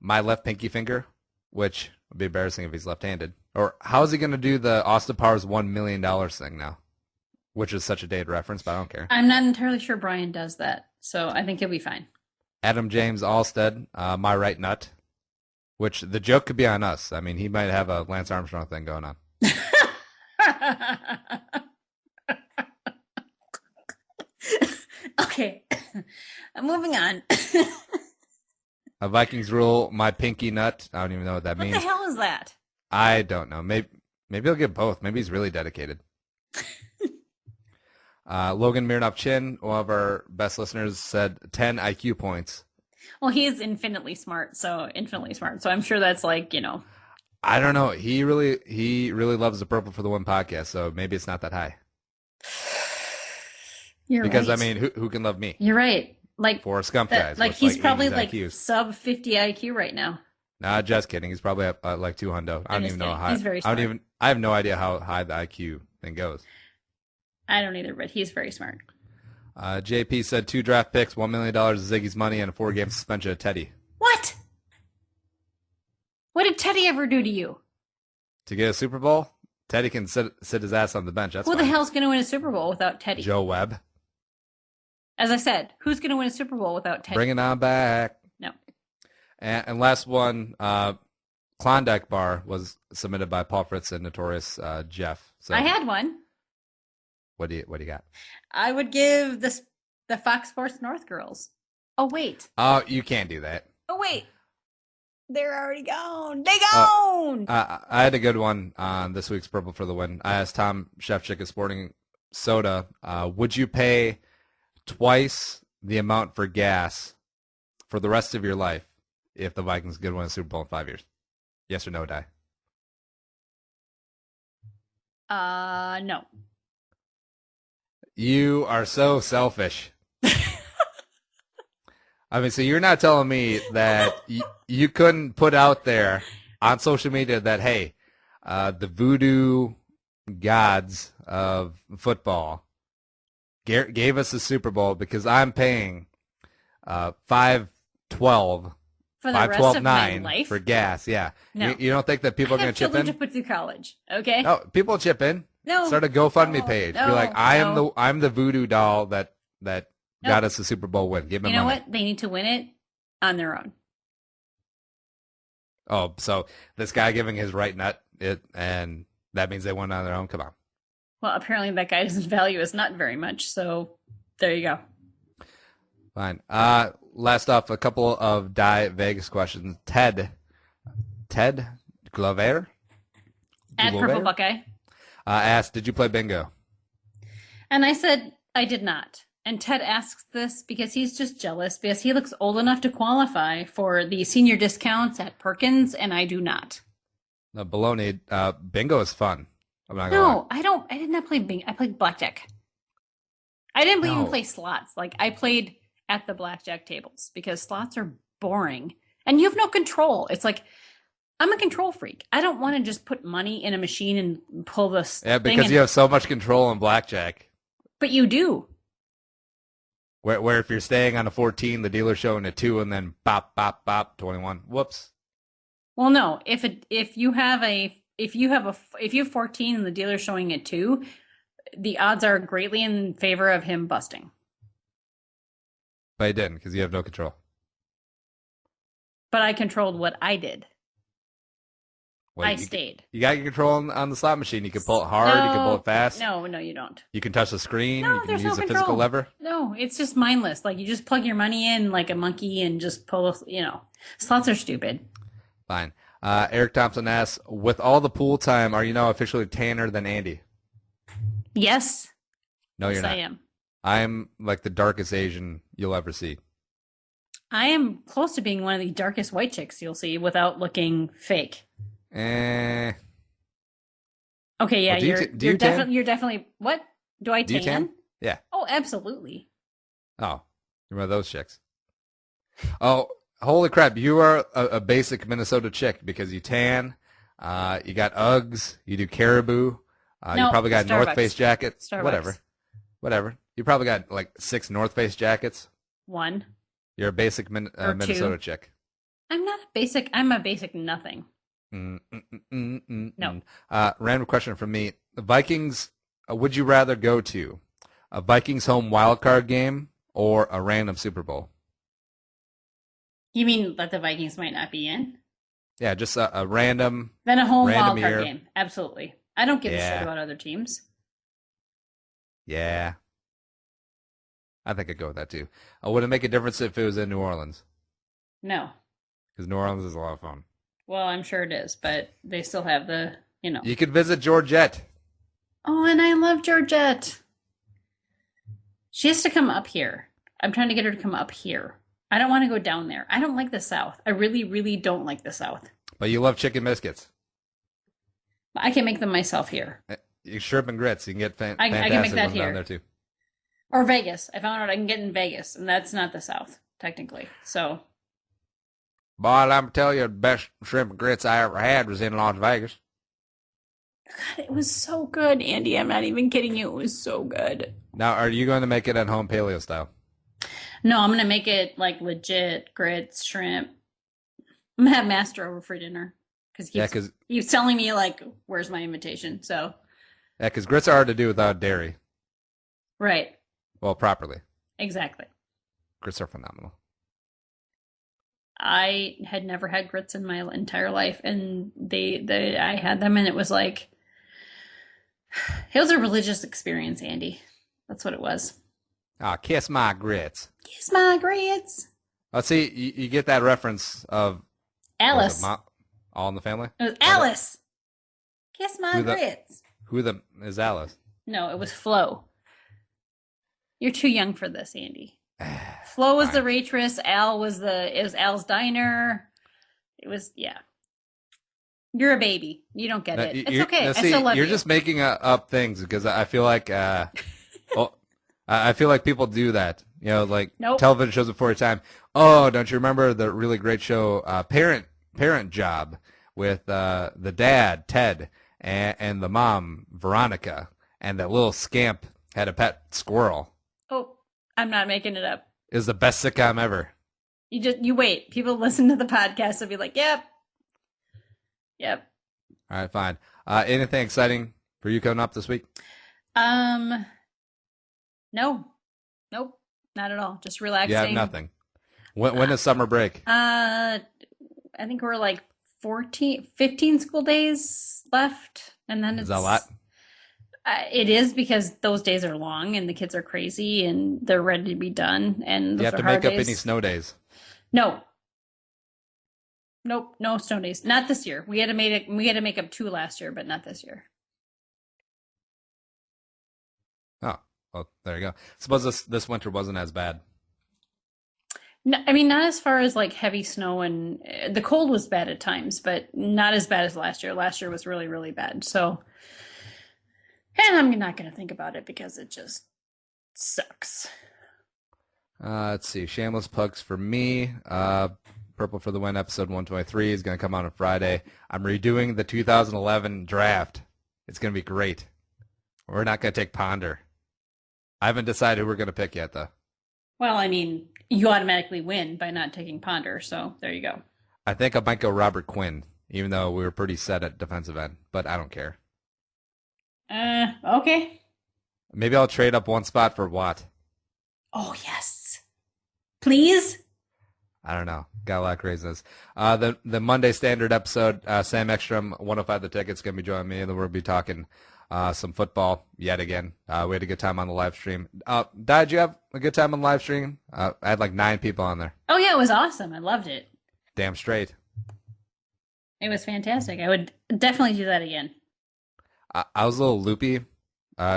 my left pinky finger, which would be embarrassing if he's left-handed. Or how is he going to do the Austin Powers $1 million thing now? Which is such a dated reference, but I don't care. I'm not entirely sure Brian does that, so I think he'll be fine. Adam James Alstead, my right nut, which the joke could be on us. I mean, he might have a Lance Armstrong thing going on. Okay, moving on. Vikings rule, my pinky nut. I don't even know what that means. What the hell is that? I don't know. Maybe he'll get both. Maybe he's really dedicated. Logan Mirnoff Chin, one of our best listeners, said 10 IQ points. Well, he is infinitely smart, so I'm sure that's like, I don't know. He really loves the Purple for the Win podcast, so maybe it's not that high. You're because right. I mean, who can love me? You're right. Like for scump guys, like he's probably 80s like IQ. sub 50 IQ right now. Nah, just kidding. He's probably at like 200. I don't even know how. He's very smart. I have no idea how high the IQ thing goes. I don't either, but he's very smart. JP said 2 draft picks, $1 million of Ziggy's money, and a 4-game suspension of Teddy. What? What did Teddy ever do to you? To get a Super Bowl, Teddy can sit his ass on the bench. That's Who the fine. hell's going to win a Super Bowl without Teddy? Joe Webb. As I said, who's going to win a Super Bowl without Teddy? Bring it on back. No. And last one, Klondike Bar was submitted by Paul Fritz and Notorious Jeff. So I had one. What do you got? I would give the Fox Sports North girls. Oh wait. Oh, you can't do that. Oh wait. They're already gone. They gone. I had a good one on this week's Purple for the Win. I asked Tom Shefchick at Sporting Soda, would you pay twice the amount for gas for the rest of your life if the Vikings could win a Super Bowl in 5 years? Yes or no, Die? No. You are so selfish. I mean, so you're not telling me that you couldn't put out there on social media that, hey, the voodoo gods of football gave us a Super Bowl because I'm paying $5.12 For the rest of my life? for gas. Yeah. No. You don't think that people are going to chip in? to put through college. Okay. No, people chip in. No. Start a GoFundMe No. page. No. Be like, I'm the voodoo doll that No. got us a Super Bowl win. Give me You know money. what? They need to win it on their own. Oh, so this guy giving his right nut, and that means they won on their own? Come on. Well, apparently that guy doesn't value his nut very much, so there you go. Fine. Last off, a couple of Die Vegas questions. Ted Glover? At Purple Buckeye. Asked, did you play bingo? And I said I did not. And Ted asks this because he's just jealous because he looks old enough to qualify for the senior discounts at Perkins, and I do not. No, baloney. Bingo is fun. I'm not gonna lie. No, I don't. I did not play bingo. I played blackjack. I didn't even play slots. Like, I played at the blackjack tables because slots are boring and you have no control. It's like, I'm a control freak. I don't want to just put money in a machine and pull this Yeah, thing because you have so much control in blackjack. But you do. Where if you're staying on a 14, the dealer's showing a 2, and then bop, bop, bop, 21. Whoops. Well, no. If you have 14 and the dealer's showing a 2, the odds are greatly in favor of him busting. But he didn't because you have no control. But I controlled what I did. Well, I stayed. You got your control on the slot machine. You can pull it hard. You can pull it fast. No, you don't. You can touch the screen. No, you can there's use no a control. physical lever. No, it's just mindless. Like, you just plug your money in like a monkey and just pull, slots are stupid. Fine. Eric Thompson asks, with all the pool time, are you now officially tanner than Andy? Yes. No, Yes, you're not. I am. I'm like the darkest Asian you'll ever see. I am close to being one of the darkest white chicks you'll see without looking fake. Eh. Okay, yeah, Well, you're definitely what? Do I Do you tan? tan? Yeah. Oh, absolutely. Oh, you're one of those chicks. Oh, holy crap! You are a basic Minnesota chick because you tan. You got Uggs. You do Caribou. You probably got a North Face jacket. Starbucks. Whatever. You probably got like 6 North Face jackets. 1. You're a basic Minnesota chick. I'm not a basic. I'm a basic nothing. No. Random question from me. The Vikings, would you rather go to a Vikings home wildcard game or a random Super Bowl? You mean that the Vikings might not be in? Yeah, just a random. Then a home random wildcard year. game. Absolutely. I don't give a shit about other teams. Yeah. I think I'd go with that too. Would it make a difference if it was in New Orleans? No. Because New Orleans is a lot of fun. Well, I'm sure it is, but they still have the, You could visit Georgette. Oh, and I love Georgette. She has to come up here. I'm trying to get her to come up here. I don't want to go down there. I don't like the South. I really, really don't like the South. But you love chicken biscuits. I can make them myself here. Shrimp and grits. You can get I can make that ones here. down there too. Or Vegas. I found out I can get in Vegas, and that's not the South, technically. So. Boy, I'm telling you, the best shrimp and grits I ever had was in Las Vegas. God, it was so good, Andy. I'm not even kidding you. It was so good. Now, are you going to make it at home paleo style? No, I'm going to make it like legit grits, shrimp. I'm going to have Master over for dinner. Because he's telling me, like, where's my invitation? So. Yeah, because grits are hard to do without dairy. Right. Well, properly. Exactly. Grits are phenomenal. I had never had grits in my entire life, and I had them, and it was like, it was a religious experience, Andy. That's what it was. Ah, kiss my grits. Kiss my grits. Let's see, you get that reference of Alice. All in the Family? It was Alice. Kiss my grits. Who is Alice? No, it was Flo. You're too young for this, Andy. Flo was the waitress. It was Al's diner. It was, yeah. You're a baby. You don't get it. It's okay. I still love you. You're just making up things because I feel like, I feel like people do that. Like nope. Television shows before your time. Oh, don't you remember the really great show, Parent Job, with the dad, Ted, and the mom, Veronica, and that little scamp had a pet squirrel. Oh, I'm not making it up. It was the best sitcom ever. You wait. People listen to the podcast and be like, yep. All right, fine. Anything exciting for you coming up this week? No. Nope. Not at all. Just relaxing. You have nothing. When is summer break? I think we're like 15 school days left. And then Is that a lot? It is, because those days are long and the kids are crazy and they're ready to be done. And Do you have to make up any snow days? No. Nope, no snow days. Not this year. We had to make up 2 last year, but not this year. Oh, Well, there you go. Suppose this winter wasn't as bad. No, I mean, not as far as like heavy snow, and the cold was bad at times, but not as bad as last year. Last year was really, really bad. So, and I'm not going to think about it because it just sucks. Let's see. Shameless plugs for me. Purple for the Win episode 123 is going to come out on Friday. I'm redoing the 2011 draft. It's going to be great. We're not going to take Ponder. I haven't decided who we're going to pick yet, though. Well, I mean, you automatically win by not taking Ponder, so there you go. I think I might go Robert Quinn, even though we were pretty set at defensive end, but I don't care. Okay. Maybe I'll trade up one spot for Watt. Oh, yes. Please? I don't know. Got a lot of craziness. The Monday Standard episode, Sam Ekstrom, 105 The Ticket's going to be joining me, and then we'll be talking some football yet again. We had a good time on the live stream. Did you have a good time on the live stream? I had like 9 people on there. Oh, yeah, it was awesome. I loved it. Damn straight. It was fantastic. I would definitely do that again. I was a little loopy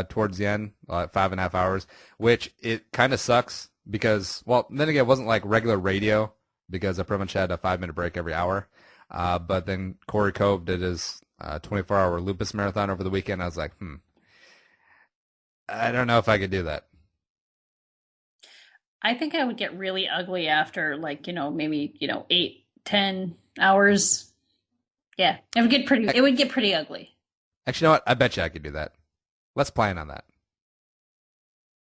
towards the end, 5.5 hours, which it kind of sucks because, well, then again, it wasn't like regular radio because I pretty much had a 5-minute break every hour. But then Corey Cove did his 24-hour lupus marathon over the weekend. I was like, I don't know if I could do that. I think I would get really ugly after, like, maybe 8-10 hours. Yeah, it would get pretty ugly. Actually, you know what? I bet you I could do that. Let's plan on that.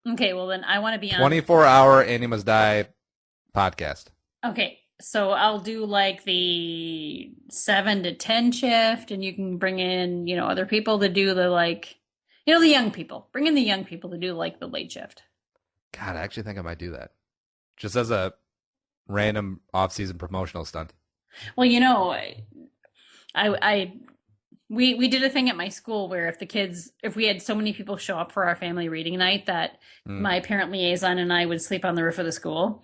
Okay, well then I want to be on 24-hour Andy Must Die podcast. Okay, so I'll do like the 7 to 10 shift, and you can bring in, other people to do the the young people. Bring in the young people to do like the late shift. God, I actually think I might do that. Just as a random off-season promotional stunt. Well, we did a thing at my school where if we had so many people show up for our family reading night that my parent liaison and I would sleep on the roof of the school.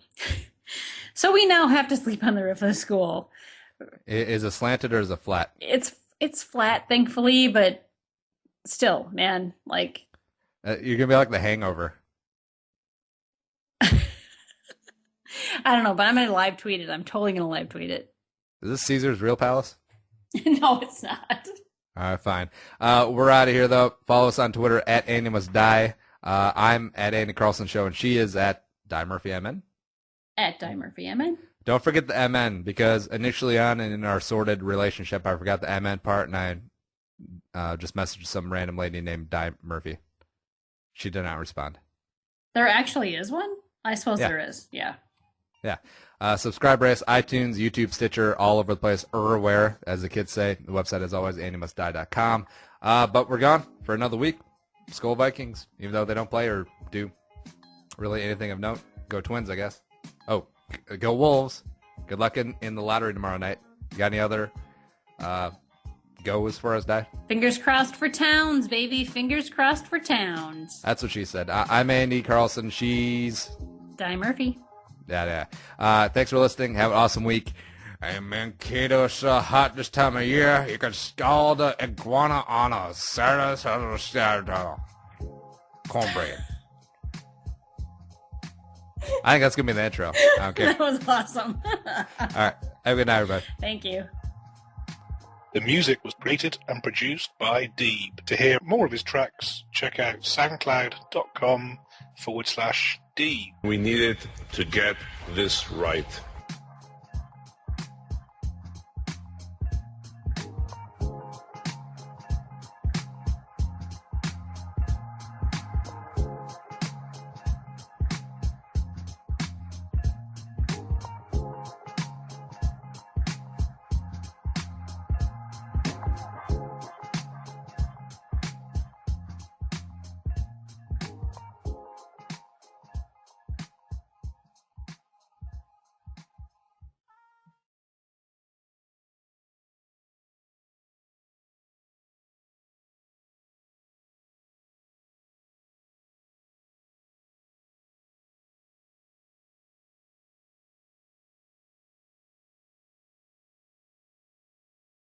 So we now have to sleep on the roof of the school. Is it slanted or is it flat? It's flat, thankfully, but still, man, like you're gonna be like The Hangover. I don't know, but I'm gonna live tweet it. I'm totally gonna live tweet it. Is this Caesar's Real Palace? No, it's not. All right, fine. We're out of here, though. Follow us on Twitter at Andy Must Die. I'm at Andy Carlson Show, and she is at Die Murphy MN. At Die Murphy MN. Don't forget the MN, because initially on in our sorted relationship, I forgot the MN part, and I just messaged some random lady named Die Murphy. She did not respond. There actually is one? I suppose there is, yeah. Yeah. Subscribe, rate us, iTunes, YouTube, Stitcher, all over the place, everywhere, as the kids say. The website is always andymustdie.com. But we're gone for another week. Skol Vikings, even though they don't play or do really anything of note. Go Twins, I guess. Oh, go Wolves. Good luck in the lottery tomorrow night. You got any other go as far as die? Fingers crossed for Towns, baby. Fingers crossed for Towns. That's what she said. I'm Andy Carlson. She's Die Murphy. Yeah. Thanks for listening. Have an awesome week. Hey, Mankato's so hot this time of year, you can scald an iguana on a cornbread. I think that's going to be the intro. I don't care. That was awesome. All right. Have a good night, everybody. Thank you. The music was created and produced by Deeb. To hear more of his tracks, check out soundcloud.com/Deeb. We needed to get this right.